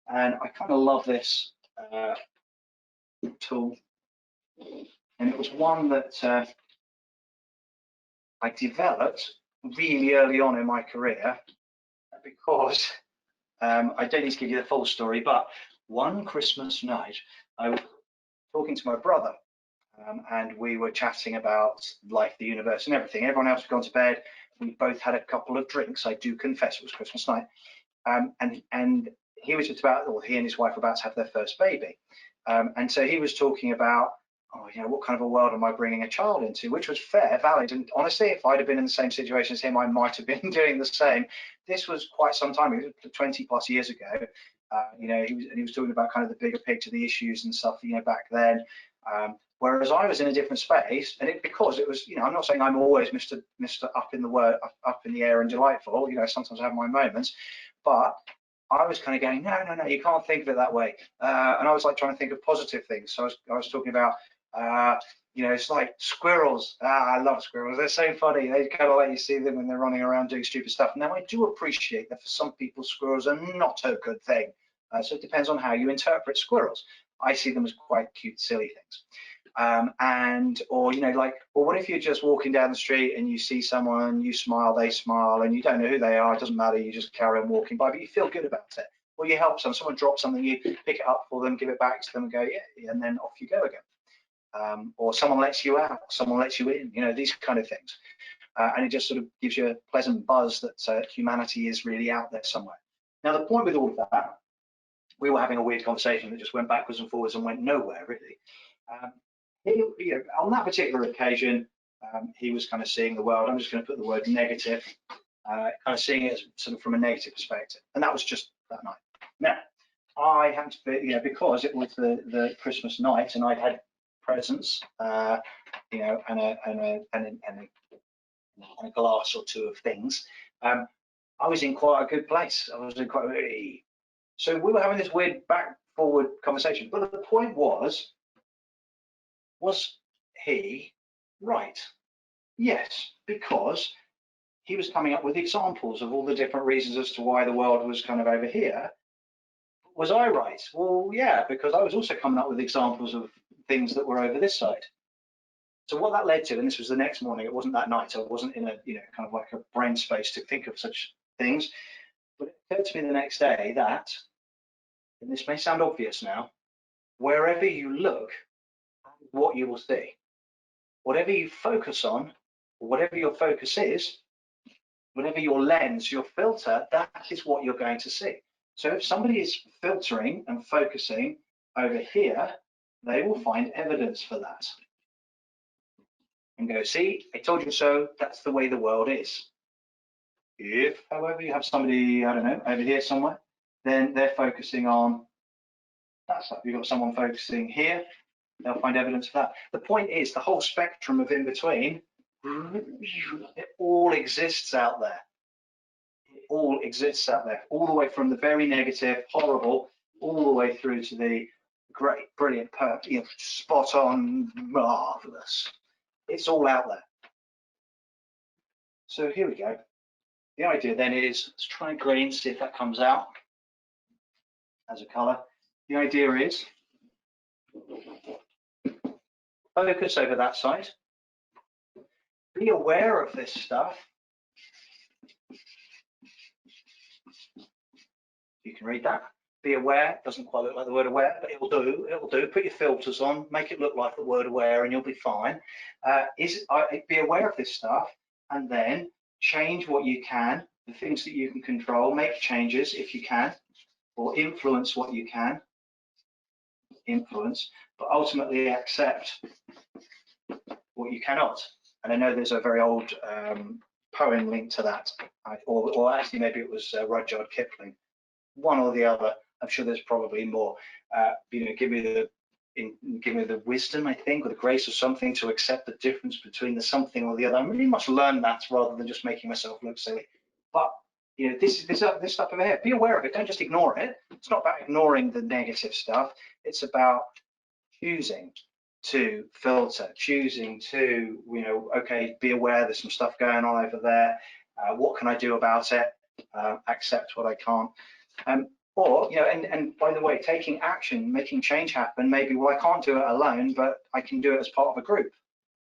Speaker 1: And I kind of love this tool, and it was one that I developed really early on in my career, because I don't need to give you the full story, but one Christmas night I was talking to my brother, and we were chatting about life, the universe, and everything. Everyone else had gone to bed. We both had a couple of drinks. I do confess it was Christmas night, and he was just about, or he and his wife were about to have their first baby, and so he was talking about, what kind of a world am I bringing a child into? Which was fair, valid, and honestly, if I'd have been in the same situation as him, I might have been doing the same. This was quite some time, it was 20 plus years ago. He was talking about kind of the bigger picture, the issues and stuff, back then. Whereas I was in a different space, and because it was, I'm not saying I'm always Mr. Up in the air and delightful. Sometimes I have my moments, but I was kind of going, no, you can't think of it that way. And I was like trying to think of positive things. So I was talking about, it's like squirrels. I love squirrels. They're so funny. They kind of let you see them when they're running around doing stupid stuff. Now, I do appreciate that for some people, squirrels are not a good thing. So it depends on how you interpret squirrels. I see them as quite cute, silly things. Or what if you're just walking down the street and you see someone, you smile, they smile, and you don't know who they are, it doesn't matter, you just carry on walking by, but you feel good about it. Or you help someone drops something, you pick it up for them, give it back to them and go, yeah, and then off you go again. Or someone lets you out, someone lets you in, these kind of things. And it just sort of gives you a pleasant buzz that humanity is really out there somewhere. Now, the point with all of that, we were having a weird conversation that just went backwards and forwards and went nowhere, really. On that particular occasion, he was kind of seeing the world, I'm just going to put the word negative, kind of seeing it as sort of from a negative perspective. And that was just that night. Now, I happened to be, because it was the Christmas night and I'd had presents, and a glass or two of things, I was in quite a good place. I was in quite a, so we were having this weird back forward conversation. But the point was he right? Yes, because he was coming up with examples of all the different reasons as to why the world was kind of over here. Was I right? Well, yeah, because I was also coming up with examples of things that were over this side. So what that led to, and this was the next morning, it wasn't that night, so I wasn't in a, kind of like a brain space to think of such things, but it occurred to me the next day that, and this may sound obvious now, wherever you look, what you will see. Whatever you focus on, or whatever your focus is, whatever your lens, your filter, that is what you're going to see. So if somebody is filtering and focusing over here, they will find evidence for that. And go, see, I told you so, that's the way the world is. If, however, you have somebody, I don't know, over here somewhere, then they're focusing on that stuff. You've got someone focusing here, they'll find evidence of that. The point is, the whole spectrum of in between, it all exists out there. It all exists out there, all the way from the very negative, horrible, all the way through to the Great, brilliant, perfect, you know, spot on, marvelous. It's all out there. So here we go. The idea then is, let's try green, see if that comes out as a color. The idea is focus over that side. Be aware of this stuff. You can read that. Be aware, doesn't quite look like the word aware, but it'll do, it'll do. Put your filters on, make it look like the word aware and you'll be fine. Be aware of this stuff and then change what you can, the things that you can control, make changes if you can, or influence what you can, influence, but ultimately accept what you cannot. And I know there's a very old poem linked to that, or actually maybe it was Rudyard Kipling, one or the other. I'm sure there's probably more. You know, give me the wisdom, I think, or the grace or something to accept the difference between the something or the other. I really must learn that rather than just making myself look silly. But you know, this stuff over here. Be aware of it. Don't just ignore it. It's not about ignoring the negative stuff. It's about choosing to filter, choosing to, you know, okay, be aware there's some stuff going on over there. What can I do about it? Accept what I can't. Or, you know, and by the way, taking action, making change happen, maybe, well, I can't do it alone, but I can do it as part of a group.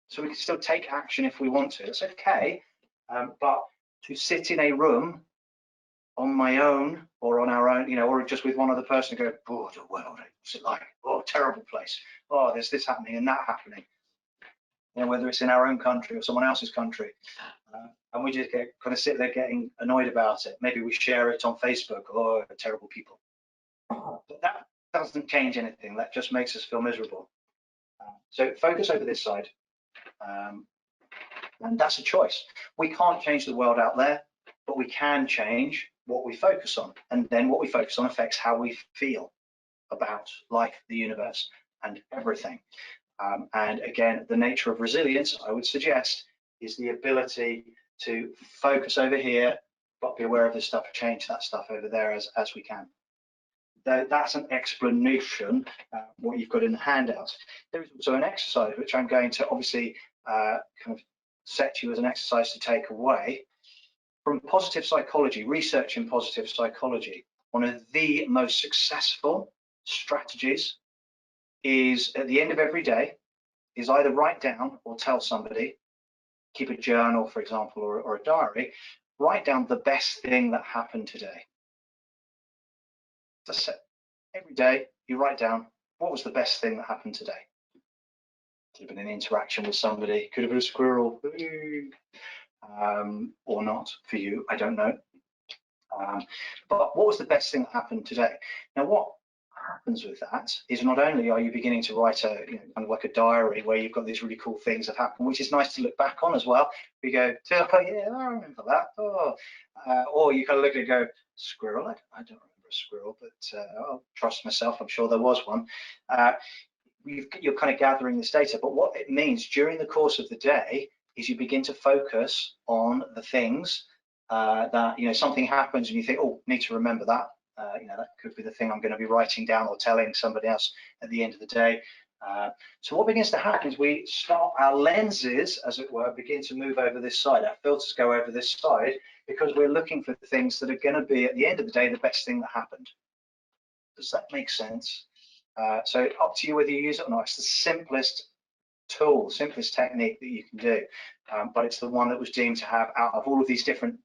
Speaker 1: So we can still take action if we want to. It's okay, but to sit in a room on my own or on our own, you know, or just with one other person and go, oh, the world, what's it like? Oh, terrible place. Oh, there's this happening and that happening. You know, whether it's in our own country or someone else's country. And we just kind of sit there getting annoyed about it. Maybe we share it on Facebook, oh, terrible people. But that doesn't change anything. That just makes us feel miserable. So focus over this side. And that's a choice. We can't change the world out there, but we can change what we focus on. And then what we focus on affects how we feel about life, the universe, and everything. And again, the nature of resilience, I would suggest, is the ability to focus over here, but be aware of this stuff, change that stuff over there as we can. That's an explanation, what you've got in the handouts. There is also an exercise, which I'm going to obviously kind of set you as an exercise to take away. From positive psychology, research in positive psychology, one of the most successful strategies is at the end of every day is either write down or tell somebody, keep a journal, for example, or a diary, write down the best thing that happened today. That's it. Every day you write down what was the best thing that happened today. Could have been an interaction with somebody, could have been a squirrel, or not for you, I don't know. But what was the best thing that happened today? Now, what happens with that is not only are you beginning to write a, you know, kind of like a diary where you've got these really cool things that happen, which is nice to look back on as well. We go, oh yeah, I remember that. Oh, or you kind of look at it and go, squirrel, I don't remember a squirrel, but I'll trust myself, I'm sure there was one. You're kind of gathering this data, but what it means during the course of the day is you begin to focus on the things that, you know, something happens and you think, oh, need to remember that. You know, that could be the thing I'm going to be writing down or telling somebody else at the end of the day. So what begins to happen is we start, our lenses, as it were, begin to move over this side. Our filters go over this side because we're looking for the things that are going to be, at the end of the day, the best thing that happened. Does that make sense? So up to you whether you use it or not. It's the simplest tool, simplest technique that you can do, but it's the one that was deemed to have, out of all of these different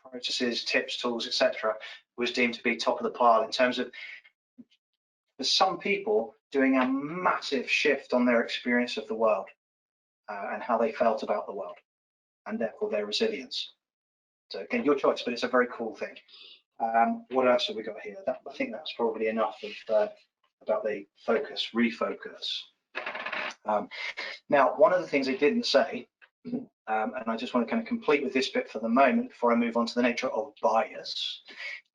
Speaker 1: processes, tips, tools, etc., was deemed to be top of the pile in terms of, for some people, doing a massive shift on their experience of the world and how they felt about the world, and therefore their resilience. So again, your choice, but it's a very cool thing. What else have we got here? I think that's probably enough of about the focus, refocus. Now, one of the things I didn't say, and I just want to kind of complete with this bit for the moment before I move on to the nature of bias,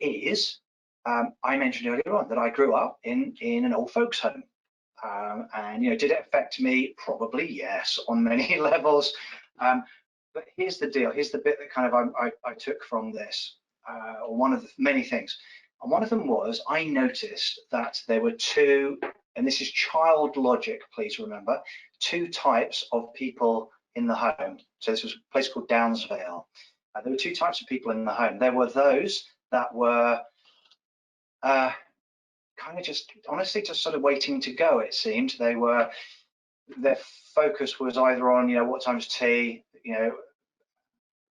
Speaker 1: is I mentioned earlier on that I grew up in an old folks home. And, you know, did it affect me? Probably yes, on many levels. But here's the deal. Here's the bit that kind of I took from this, or one of the many things. And one of them was, I noticed that there were two, and this is child logic, please remember, two types of people in the home. So this was a place called Downsvale. There were two types of people in the home. There were those that were kind of just, honestly, just sort of waiting to go, it seemed. Their focus was either on, what time's tea,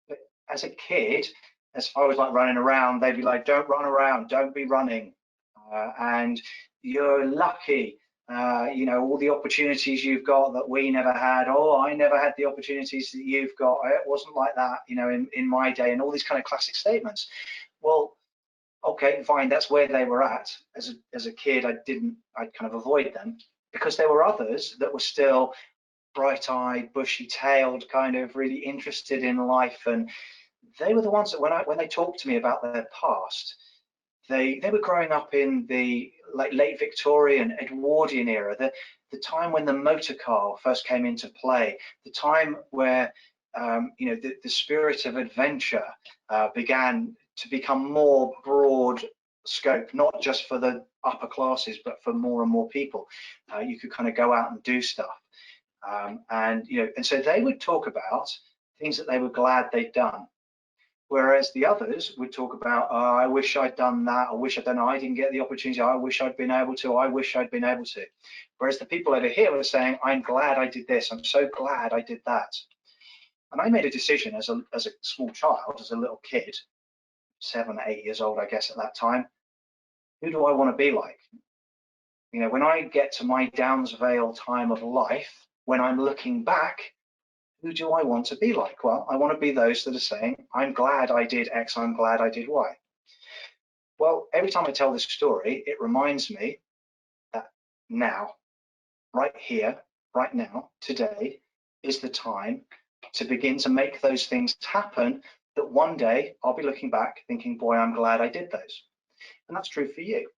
Speaker 1: but as a kid, as I was like running around, they'd be like, don't run around, don't be running. And you're lucky, all the opportunities you've got that we never had. Oh, I never had the opportunities that you've got. It wasn't like that, in my day, and all these kind of classic statements. Well, okay, fine, that's where they were at. As a kid, I'd kind of avoid them, because there were others that were still bright-eyed, bushy-tailed, kind of really interested in life, and they were the ones that when they talked to me about their past, they were growing up in the late Victorian, Edwardian era, the time when the motor car first came into play, the time where the spirit of adventure began to become more broad scope, not just for the upper classes, but for more and more people. You could kind of go out and do stuff. And so they would talk about things that they were glad they'd done. Whereas the others would talk about, oh, I wish I'd done that. I wish I'd done, I didn't get the opportunity. I wish I'd been able to. I wish I'd been able to. Whereas the people over here were saying, I'm glad I did this. I'm so glad I did that. And I made a decision as a small child, as a little kid, 7, 8 years old, I guess, at that time. Who do I want to be like? When I get to my Downsvale time of life, when I'm looking back, who do I want to be like? Well, I want to be those that are saying, I'm glad I did X, I'm glad I did Y. Well, every time I tell this story, it reminds me that now, right here, right now, today, is the time to begin to make those things happen, that one day I'll be looking back thinking, boy, I'm glad I did those. And that's true for you.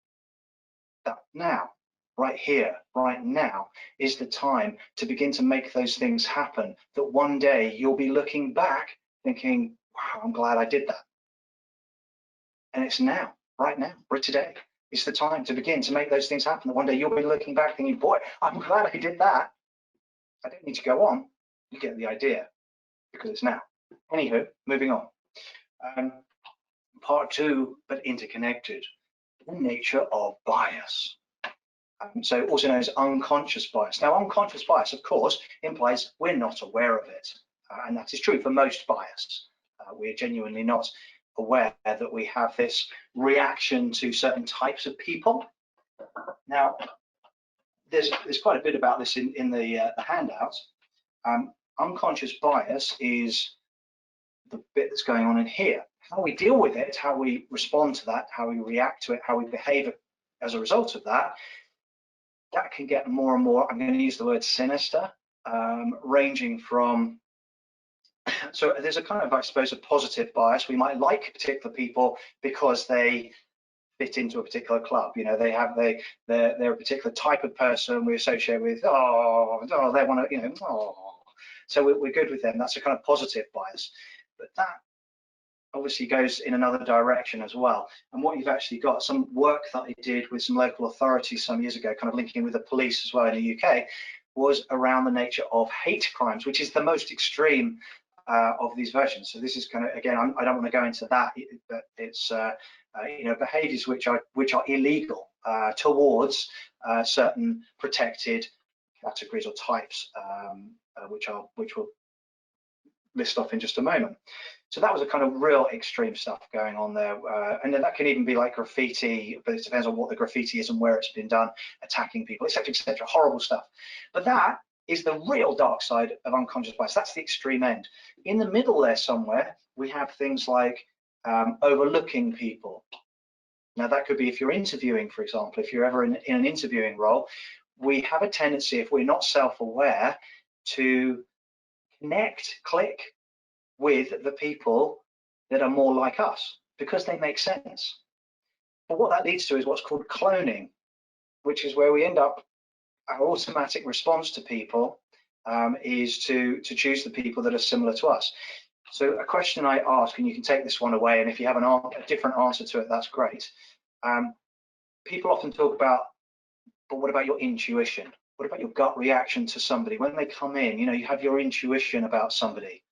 Speaker 1: That now, right here, right now, is the time to begin to make those things happen, that one day you'll be looking back thinking, wow, I'm glad I did that. And it's now, right now, right today. It's the time to begin to make those things happen, that one day you'll be looking back thinking, boy, I'm glad I did that. I don't need to go on. You get the idea, because it's now. Anywho, moving on. Part 2, but interconnected, the nature of bias. So also known as unconscious bias. Now, unconscious bias, of course, implies we're not aware of it. And that is true for most bias. We're genuinely not aware that we have this reaction to certain types of people. Now, there's quite a bit about this in the handout. Unconscious bias is the bit that's going on in here. How we deal with it, how we respond to that, how we react to it, how we behave as a result of that, that can get more and more, I'm going to use the word sinister, ranging from, so there's a kind of, I suppose, a positive bias. We might like particular people because they fit into a particular club. They're a particular type of person we associate with. Oh, they want to, oh. So we're good with them. That's a kind of positive bias. But that obviously goes in another direction as well. And what you've actually got, some work that I did with some local authorities some years ago, kind of linking with the police as well in the UK, was around the nature of hate crimes, which is the most extreme of these versions. So this is kind of, again, I don't want to go into that, but it's behaviours which are illegal towards certain protected categories or types, which we'll list off in just a moment. So that was a kind of real extreme stuff going on there, and then that can even be like graffiti, but it depends on what the graffiti is and where it's been done, attacking people, etc., etc. Horrible stuff. But that is the real dark side of unconscious bias. That's the extreme end. In the middle there somewhere, we have things like overlooking people. Now that could be if you're interviewing, for example, if you're ever in an interviewing role, we have a tendency, if we're not self-aware, to click with the people that are more like us because they make sense. But what that leads to is what's called cloning, which is where we end up, our automatic response to people is to choose the people that are similar to us. So a question I ask, and you can take this one away, and if you have a different answer to it, that's great. People often talk about, but what about your intuition? What about your gut reaction to somebody? When they come in, you know, you have your intuition about somebody.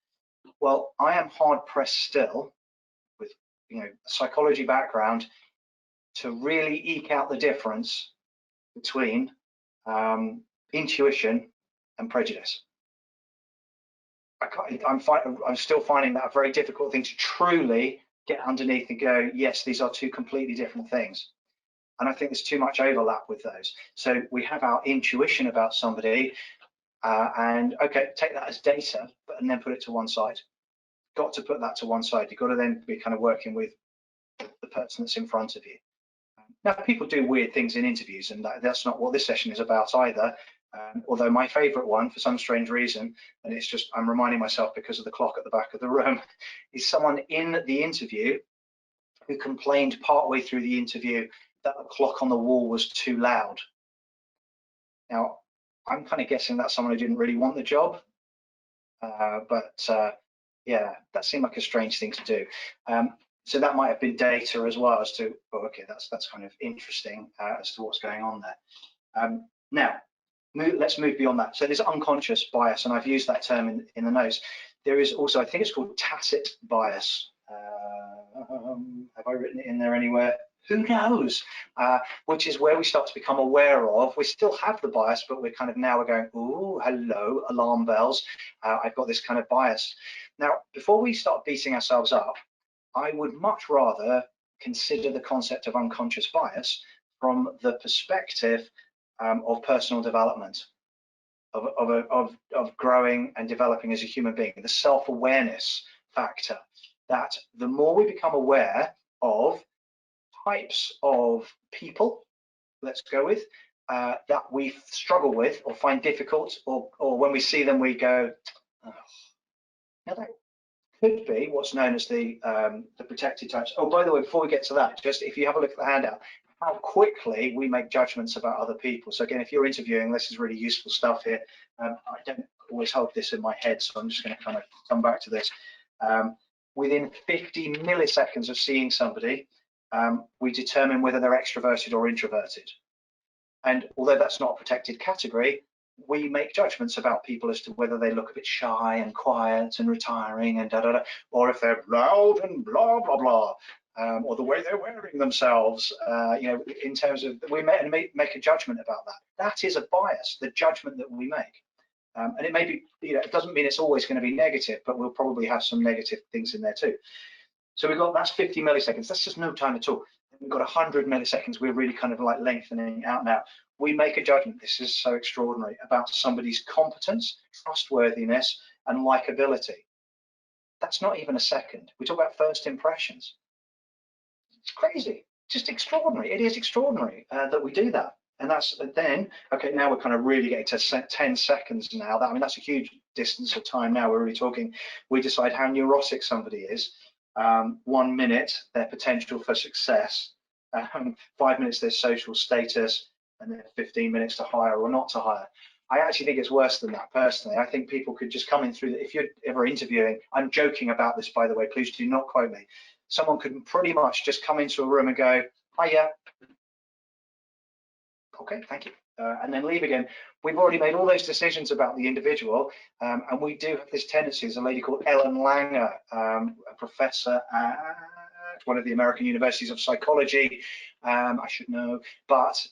Speaker 1: Well, I am hard pressed still with, you know, a psychology background to really eke out the difference between intuition and prejudice. I'm still finding that a very difficult thing to truly get underneath and go, yes, these are two completely different things. And I think there's too much overlap with those. So we have our intuition about somebody, and okay, take that as data, and then put it to one side. Got to put that to one side. You've got to then be kind of working with the person that's in front of you. Now, people do weird things in interviews, and that's not what this session is about either. Although my favorite one, for some strange reason, and it's just, I'm reminding myself because of the clock at the back of the room, is someone in the interview who complained partway through the interview that the clock on the wall was too loud. Now, I'm kind of guessing that's someone who didn't really want the job, yeah, that seemed like a strange thing to do. So that might have been data as well as to, oh, okay, that's kind of interesting as to what's going on there. Now, let's move beyond that. So there's unconscious bias, and I've used that term in the notes. There is also, I think it's called tacit bias. Have I written it in there anywhere? Who knows? Which is where we start to become aware of. We still have the bias, but we're kind of now we're going, oh, hello, alarm bells. I've got this kind of bias. Now, before we start beating ourselves up, I would much rather consider the concept of unconscious bias from the perspective of personal development, of growing and developing as a human being, the self-awareness factor, that the more we become aware of types of people, let's go with, that we struggle with or find difficult, or when we see them we go, oh. Now that could be what's known as the protected types. Oh, by the way, before we get to that, just if you have a look at the handout, how quickly we make judgments about other people. So again, if you're interviewing, this is really useful stuff here. I don't always hold this in my head, so I'm just going to kind of come back to this. Within 50 milliseconds of seeing somebody, we determine whether they're extroverted or introverted. And although that's not a protected category, we make judgments about people as to whether they look a bit shy and quiet and retiring and da-da-da, or if they're loud and blah, blah, blah, or the way they're wearing themselves, you know, in terms of, we make a judgment about that. That is a bias, the judgment that we make. And it may be, you know, it doesn't mean it's always going to be negative, but we'll probably have some negative things in there too. So we've got, that's 50 milliseconds. That's just no time at all. We've got 100 milliseconds. We're really kind of like lengthening out now. We make a judgment. This is so extraordinary about somebody's competence, trustworthiness, and likability. That's not even a second. We talk about first impressions. It's crazy, just extraordinary. It is extraordinary that we do that. And that's then, okay, now we're kind of really getting to 10 seconds now. I mean, that's a huge distance of time now. We're really talking, we decide how neurotic somebody is. 1 minute, their potential for success. 5 minutes, their social status, and then 15 minutes to hire or not to hire. I actually think it's worse than that personally. I think people could just come in through, if you're ever interviewing, I'm joking about this, by the way, please do not quote me. Someone could pretty much just come into a room and go, hiya. Okay, thank you. And then leave again. We've already made all those decisions about the individual, and we do have this tendency. There's a lady called Ellen Langer, a professor at one of the American universities of psychology. I should know, but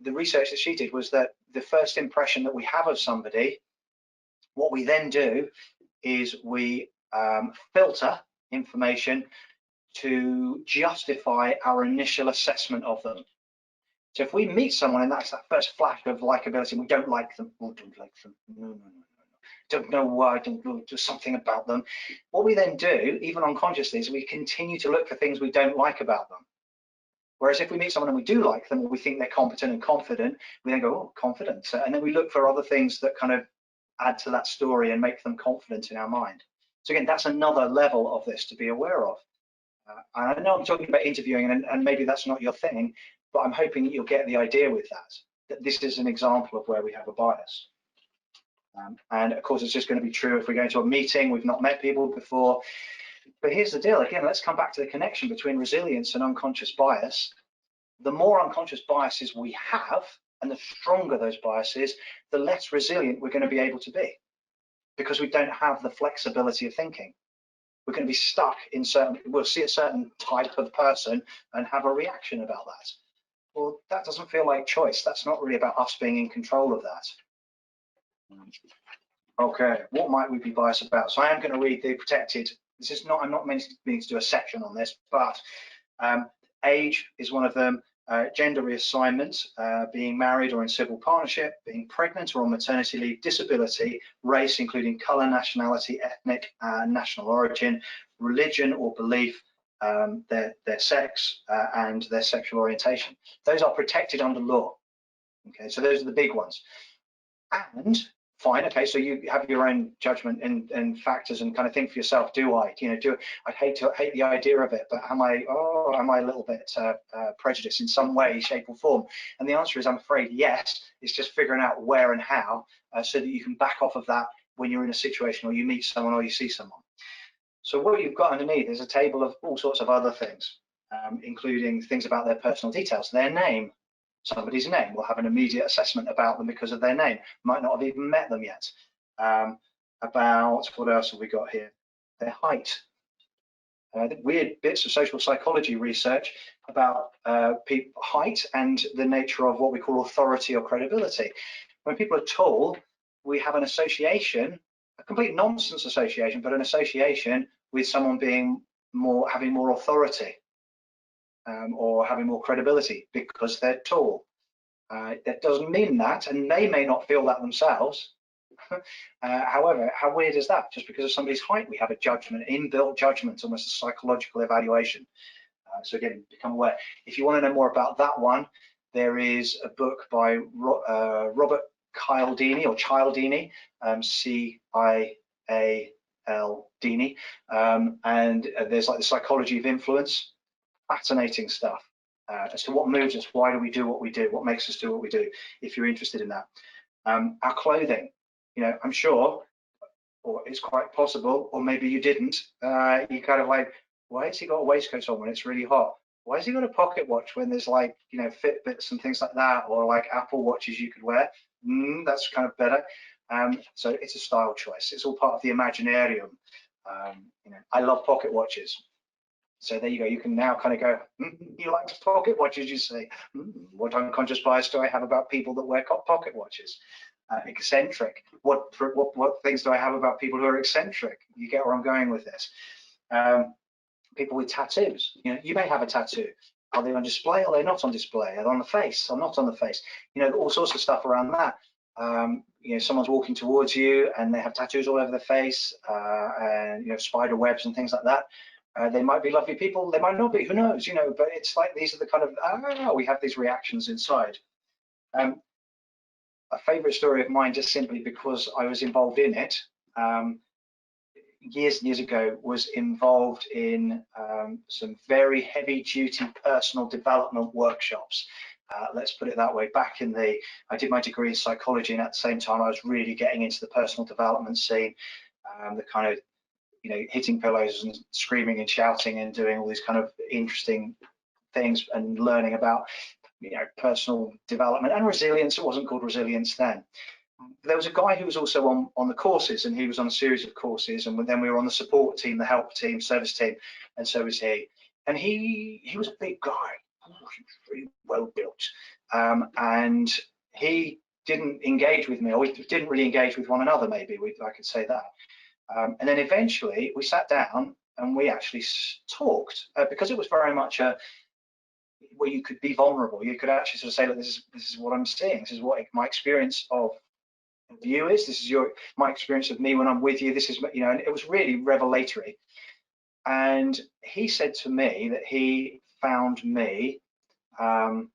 Speaker 1: the research that she did was that the first impression that we have of somebody, what we then do is we filter information to justify our initial assessment of them. So if we meet someone and that's that first flash of likability, we don't like them, oh, don't like them, no, don't know why, don't know, do something about them. What we then do, even unconsciously, is we continue to look for things we don't like about them. Whereas if we meet someone and we do like them, or we think they're competent and confident, we then go, oh, confident. And then we look for other things that kind of add to that story and make them confident in our mind. So again, that's another level of this to be aware of. I know I'm talking about interviewing, and maybe that's not your thing, but I'm hoping that you'll get the idea with that this is an example of where we have a bias. And of course, it's just going to be true if we go into a meeting, we've not met people before. But here's the deal, again, let's come back to the connection between resilience and unconscious bias. The more unconscious biases we have, and the stronger those biases, the less resilient we're going to be able to be, because we don't have the flexibility of thinking. We're going to be stuck in certain, we'll see a certain type of person and have a reaction about that. Well, that doesn't feel like choice. That's not really about us being in control of that. Okay, what might we be biased about? So I am going to read the protected. This is not, I'm not meaning to do a section on this, but age is one of them. Gender reassignment, being married or in civil partnership, being pregnant or on maternity leave, disability, race, including colour, nationality, ethnic, national origin, religion or belief, their sex, and their sexual orientation. Those are protected under law. Okay, so those are the big ones. And fine, okay, so you have your own judgment and factors and kind of think for yourself, do I, I'd hate the idea of it, but am I a little bit prejudiced in some way, shape or form? And the answer is, I'm afraid, yes. It's just figuring out where and how, so that you can back off of that when you're in a situation or you meet someone or you see someone. So what you've got underneath is a table of all sorts of other things, including things about their personal details, their name. Somebody's name, will have an immediate assessment about them because of their name. Might not have even met them yet. About, what else have we got here? Their height. The weird bits of social psychology research about height and the nature of what we call authority or credibility. When people are tall, we have an association, a complete nonsense association, but an association with someone being having more authority. Or having more credibility because they're tall. That doesn't mean that, and they may not feel that themselves. However, how weird is that? Just because of somebody's height, we have a judgment, inbuilt judgment, almost a psychological evaluation. So again, become aware. If you want to know more about that one, there is a book by Robert Cialdini, or Cialdini, C-I-A-L-Dini, and there's like the psychology of influence. Fascinating stuff as to what moves us, why do we do what we do, what makes us do what we do, if you're interested in that. Our clothing, I'm sure, or it's quite possible, or maybe you didn't, you kind of like, why has he got a waistcoat on when it's really hot? Why has he got a pocket watch when there's like, Fitbits and things like that, or like Apple watches you could wear? That's kind of better. So it's a style choice. It's all part of the Imaginarium. I love pocket watches. So there you go. You can now kind of go, you like pocket watches, you say. What unconscious bias do I have about people that wear pocket watches? Eccentric. What things do I have about people who are eccentric? You get where I'm going with this. People with tattoos. You may have a tattoo. Are they on display? Are they not on display? Are they on the face or not on the face? All sorts of stuff around that. Someone's walking towards you and they have tattoos all over their face, and spider webs and things like that. They might be lovely people, they might not be, who knows, but it's like these are the kind of, we have these reactions inside. A favorite story of mine, just simply because I was involved in it, years and years ago, was involved in some very heavy duty personal development workshops. Let's put it that way. I did my degree in psychology, and at the same time I was really getting into the personal development scene, the kind of hitting pillows and screaming and shouting and doing all these kind of interesting things and learning about, personal development and resilience. It wasn't called resilience then. There was a guy who was also on the courses, and he was on a series of courses, and then we were on the support team, the help team, service team, and so was he. And he was a big guy. He was really well built, and he didn't engage with me, or we didn't really engage with one another, maybe I could say that. And then eventually we sat down and we actually talked, because it was very much where you could be vulnerable. You could actually sort of say, look, this is what I'm seeing. This is what my experience of you is. This is my experience of me when I'm with you. This is, and it was really revelatory. And he said to me that he found me, what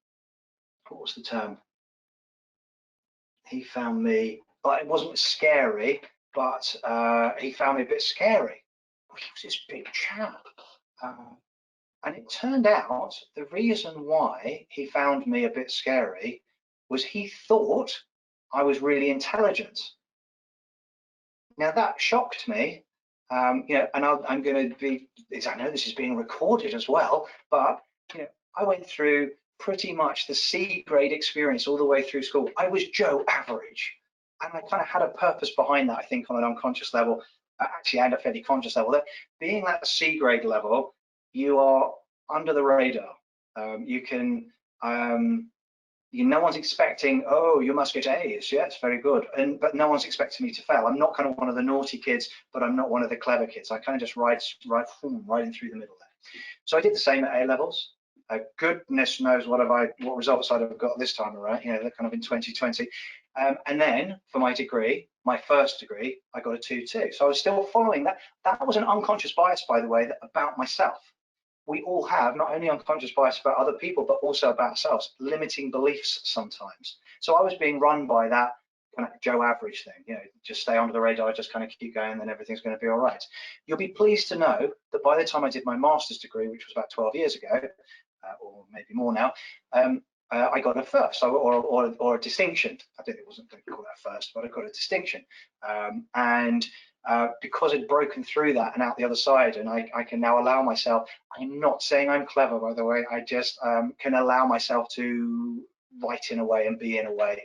Speaker 1: was the term? He found me, but it wasn't scary, but he found me a bit scary. He was this big chap. And it turned out the reason why he found me a bit scary was he thought I was really intelligent. Now that shocked me, And I'm going to be, I know this is being recorded as well, but I went through pretty much the C grade experience all the way through school. I was Joe Average, and I kind of had a purpose behind that, I think, on an unconscious level, actually, and a fairly conscious level. That being that C grade level, you are under the radar. You can, no one's expecting, oh, you must get A's. Yeah, it's very good. But no one's expecting me to fail. I'm not kind of one of the naughty kids, but I'm not one of the clever kids. I kind of just ride in through the middle there. So I did the same at A levels. Goodness knows what results I'd have got this time around. They're kind of in 2020. And then for my degree, my first degree, I got a 2-2. So I was still following that. That was an unconscious bias, by the way, about myself. We all have not only unconscious bias about other people, but also about ourselves, limiting beliefs sometimes. So I was being run by that kind of Joe Average thing, just stay under the radar, just kind of keep going, then everything's going to be all right. You'll be pleased to know that by the time I did my master's degree, which was about 12 years ago, or maybe more now, I got a first or a distinction. I think it wasn't going to call that first, but I got a distinction. Because I'd broken through that and out the other side, and I can now allow myself, I'm not saying I'm clever, by the way, I just can allow myself to write in a way and be in a way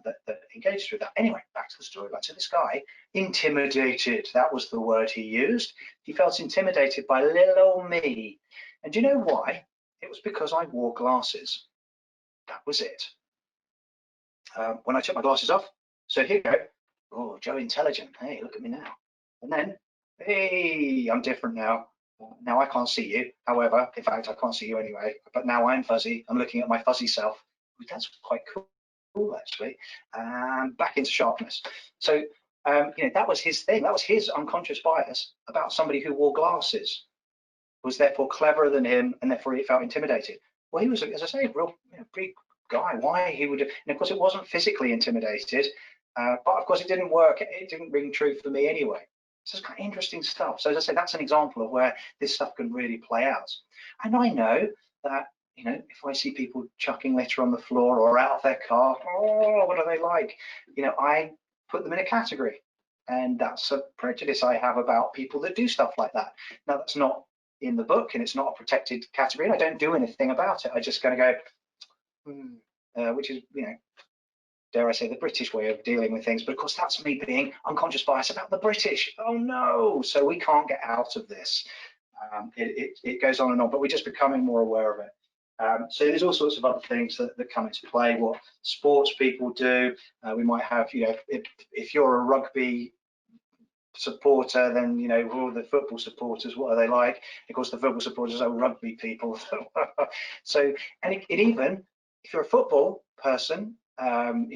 Speaker 1: that engages with that. Anyway, back to the story, back to this guy, intimidated, that was the word he used. He felt intimidated by little old me. And do you know why? It was because I wore glasses. That was it. When I took my glasses off, so here you go. Oh, Joe Intelligent. Hey, look at me now. And then, hey, I'm different now. Now I can't see you. However, in fact, I can't see you anyway. But now I'm fuzzy. I'm looking at my fuzzy self. That's quite cool, actually. Back into sharpness. So, that was his thing. That was his unconscious bias about somebody who wore glasses, was therefore cleverer than him, and therefore he felt intimidated. Well, he was, as I say, a real big guy. Why he would, and of course, it wasn't physically intimidated. But of course, it didn't work. It didn't ring true for me anyway. So it's kind of interesting stuff. So as I say, that's an example of where this stuff can really play out. And I know that, if I see people chucking litter on the floor or out of their car, oh, what are they like? I put them in a category. And that's a prejudice I have about people that do stuff like that. Now, that's not in the book, and it's not a protected category. And I don't do anything about it. I just kind of go, which is, dare I say, the British way of dealing with things. But of course, that's me being unconscious bias about the British. Oh no, so we can't get out of this. It goes on and on, but we're just becoming more aware of it. So there's all sorts of other things that come into play, what sports people do. We might have, if you're a rugby supporter, then all the football supporters, what are they like? Of course, the football supporters are rugby people. So, and it even, if you're a football person,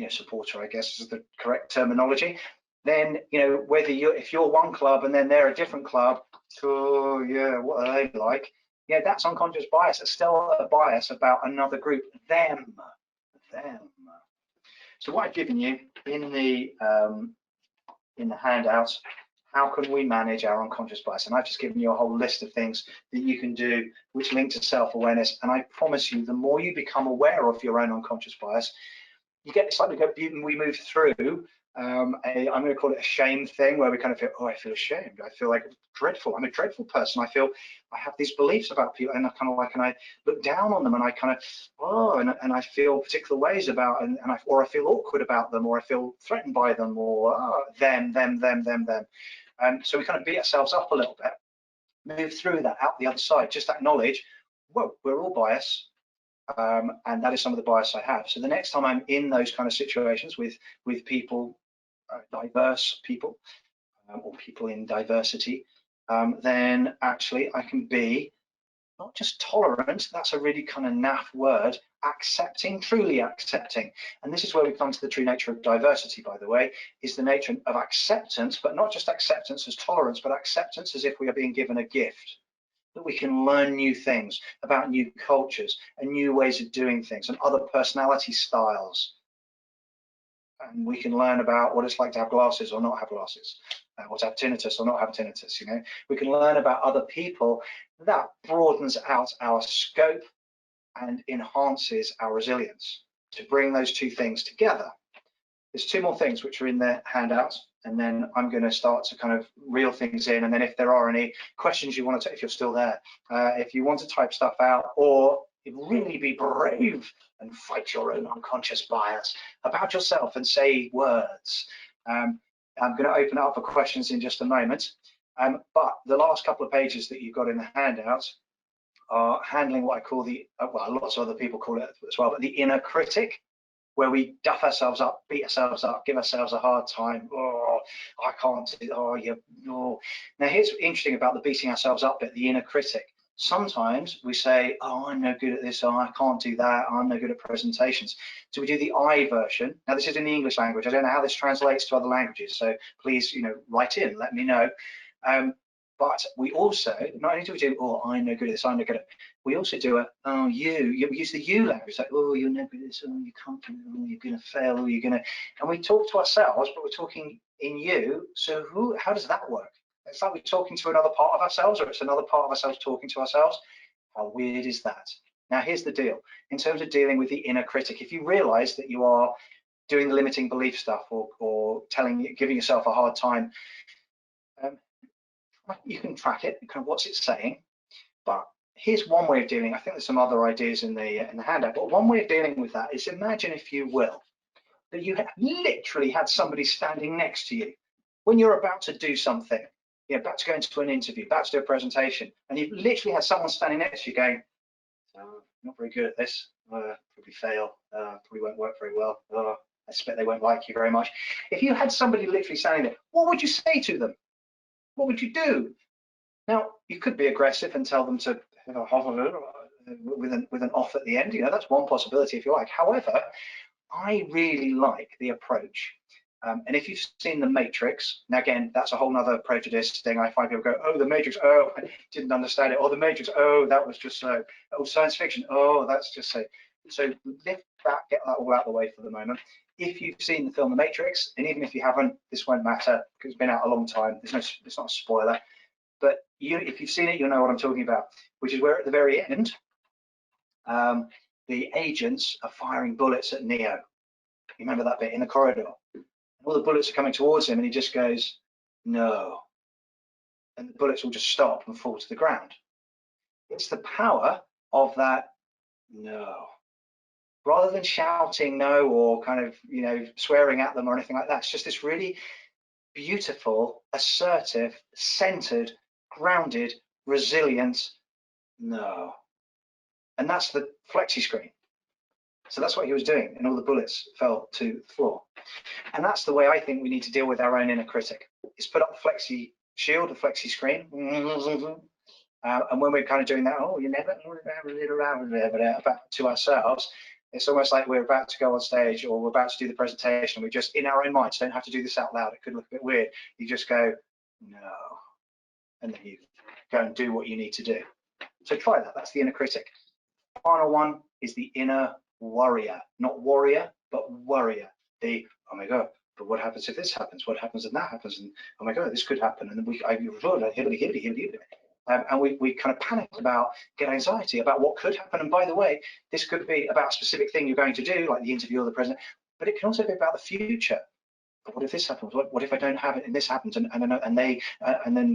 Speaker 1: supporter, I guess is the correct terminology, then whether if you're one club and then they're a different club, oh yeah, what are they like? Yeah, that's unconscious bias. It's still a bias about another group, them. So what I've given you in the handouts, how can we manage our unconscious bias? And I've just given you a whole list of things that you can do which link to self-awareness. And I promise you, the more you become aware of your own unconscious bias, you get, it's like we move through I'm going to call it a shame thing, where we kind of feel, oh, I feel ashamed. I feel like dreadful. I'm a dreadful person. I feel I have these beliefs about people, and I kind of like, and I look down on them, and I kind of, oh, and I feel particular ways about, or I feel awkward about them, or I feel threatened by them, or them. So we kind of beat ourselves up a little bit, move through that, out the other side, just acknowledge, whoa, we're all biased. And that is some of the bias I have. So the next time I'm in those kind of situations with people, diverse people, or people in diversity, then actually I can be not just tolerant, that's a really kind of naff word, accepting, truly accepting. And this is where we come to the true nature of diversity, by the way, is the nature of acceptance, but not just acceptance as tolerance, but acceptance as if we are being given a gift, that we can learn new things about new cultures and new ways of doing things and other personality styles. And we can learn about what it's like to have glasses or not have glasses, or to have tinnitus or not have tinnitus. We can learn about other people. That broadens out our scope and enhances our resilience. To bring those two things together, there's two more things which are in the handouts, and then I'm going to start to kind of reel things in. And then if there are any questions you want to, if you're still there, if you want to type stuff out, or really be brave and fight your own unconscious bias about yourself and say words. I'm going to open it up for questions in just a moment. But the last couple of pages that you've got in the handout are handling what I call the, well, lots of other people call it as well, but the inner critic, where we duff ourselves up, beat ourselves up, give ourselves a hard time. Oh, I can't do it. Oh, yeah. Oh. Now, here's what's interesting about the beating ourselves up bit, the inner critic. Sometimes we say, oh, I'm no good at this. Oh, I can't do that. I'm no good at presentations. So we do the I version. Now, this is in the English language. I don't know how this translates to other languages. So please, write in, let me know. But we also, not only do we do, oh, I'm no good at this, I'm no good at it, we also do a, oh, you. We use the you language, like, oh, you're no good at this, oh, you can't do it, oh, you're going to fail, oh, you're going to, and we talk to ourselves, but we're talking in you. So how does that work? It's like we're talking to another part of ourselves, or it's another part of ourselves talking to ourselves. How weird is that? Now, here's the deal. In terms of dealing with the inner critic, if you realize that you are doing the limiting belief stuff or giving yourself a hard time, you can track it, kind of what's it saying. But here's one way of dealing. I think there's some other ideas in the handout, but one way of dealing with that is, imagine, if you will, that you have literally had somebody standing next to you when you're about to do something. You're about to go into an interview, about to do a presentation, and you've literally had someone standing next to you going, oh, not very good at this, probably fail, probably won't work very well, I expect they won't like you very much. If you had somebody literally standing there, what would you say to them? What would you do? Now, you could be aggressive and tell them to with an off at the end. That's one possibility if you like. However, I really like the approach. And if you've seen The Matrix, now again, that's a whole nother prejudice thing. I find people go, oh, The Matrix, oh, I didn't understand it. Or The Matrix, oh, that was just so. Oh, science fiction, oh, that's just so. So lift that, get that all out of the way for the moment. If you've seen the film The Matrix, and even if you haven't, this won't matter because it's been out a long time. It's not a spoiler. But if you've seen it, you'll know what I'm talking about, which is where at the very end, the agents are firing bullets at Neo. You remember that bit in the corridor? All the bullets are coming towards him, and he just goes, no. And the bullets will just stop and fall to the ground. It's the power of that no. Rather than shouting no or kind of, swearing at them or anything like that, it's just this really beautiful, assertive, centered, grounded, resilient no. And that's the flexi screen. So that's what he was doing, and all the bullets fell to the floor. And that's the way I think we need to deal with our own inner critic, is put up the flexi shield, the flexi screen, and when we're kind of doing that, oh, you never about to ourselves, it's almost like we're about to go on stage or we're about to do the presentation. We just, in our own minds, don't have to do this out loud. It could look a bit weird. You just go, no, and then you go and do what you need to do. So try that. That's the inner critic. Final one is the inner worrier, not warrior, but worrier. The, oh my God, but what happens if this happens? What happens if that happens? And oh my God, this could happen. And then we kind of panic about, get anxiety about what could happen. And by the way, this could be about a specific thing you're going to do, like the interview or the president, but it can also be about the future. But what if this happens? What if I don't have it and this happens and then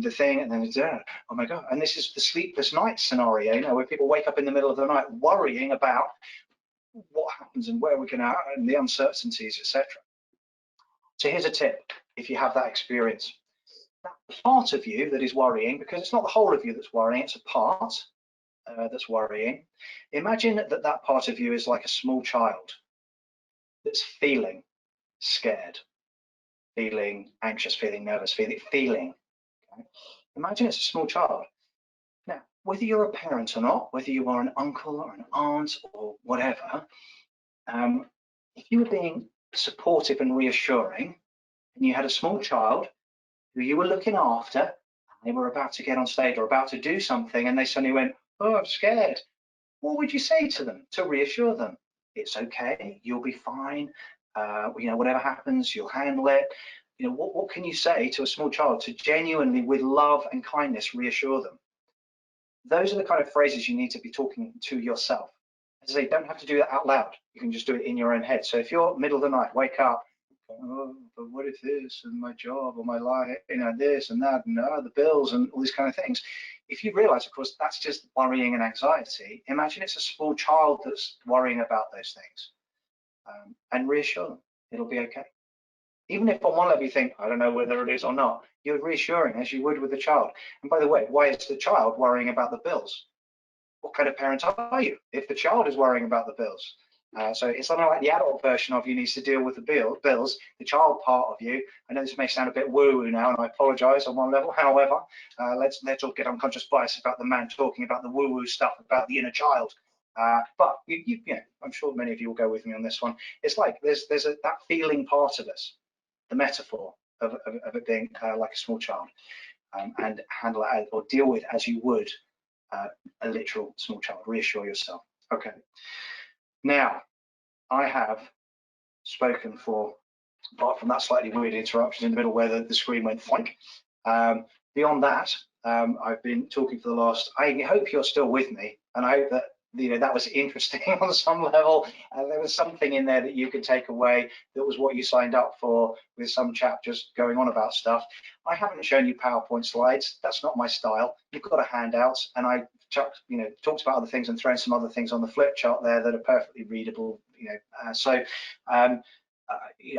Speaker 1: the thing and then oh my God. And this is the sleepless night scenario, where people wake up in the middle of the night worrying about what happens and where we're going to, and the uncertainties, etc. So here's a tip if you have that experience. That part of you that is worrying, because it's not the whole of you that's worrying, it's a part that's worrying. Imagine that part of you is like a small child that's feeling scared, feeling anxious, feeling nervous, feeling. Okay? Imagine it's a small child. Now, whether you're a parent or not, whether you are an uncle or an aunt or whatever, if you were being supportive and reassuring, and you had a small child who you were looking after, and they were about to get on stage or about to do something, and they suddenly went, oh, I'm scared. What would you say to them to reassure them? It's okay, you'll be fine. Whatever happens, you'll handle it. What can you say to a small child to genuinely, with love and kindness, reassure them? Those are the kind of phrases you need to be talking to yourself. As I say, don't have to do that out loud. You can just do it in your own head. So if you're middle of the night, wake up, oh, but what if this and my job or my life, this and that and the bills and all these kind of things. If you realize, of course, that's just worrying and anxiety, imagine it's a small child that's worrying about those things, and reassure them it'll be okay. Even if on one level you think, I don't know whether it is or not, you're reassuring as you would with the child. And by the way, why is the child worrying about the bills? What kind of parent are you if the child is worrying about the bills? So it's something like the adult version of you needs to deal with the bills. The child part of you, I know this may sound a bit woo-woo now, and I apologize on one level. However, let's all get unconscious bias about the man talking about the woo-woo stuff about the inner child. But I'm sure many of you will go with me on this one. It's like there's that feeling part of us, the metaphor of it being like a small child, and handle it or deal with as you would a literal small child. Reassure yourself. Okay. Now, I have spoken for, apart from that slightly weird interruption in the middle where the screen went thwank. Beyond that, I've been talking for the last, I hope you're still with me, and I hope that that was interesting on some level. There was something in there that you could take away that was what you signed up for, with some chap just going on about stuff. I haven't shown you PowerPoint slides. That's not my style. You've got a handout, and I talked about other things and thrown some other things on the flip chart there that are perfectly readable.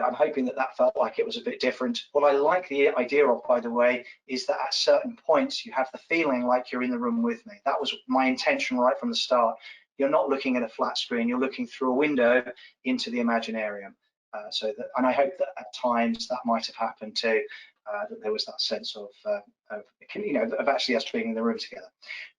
Speaker 1: I'm hoping that felt like it was a bit different. What I like the idea of, by the way, is that at certain points you have the feeling like you're in the room with me. That was my intention right from the start. You're not looking at a flat screen, you're looking through a window into the Imaginarium. And I hope that at times that might have happened too, that there was that sense of actually us being in the room together.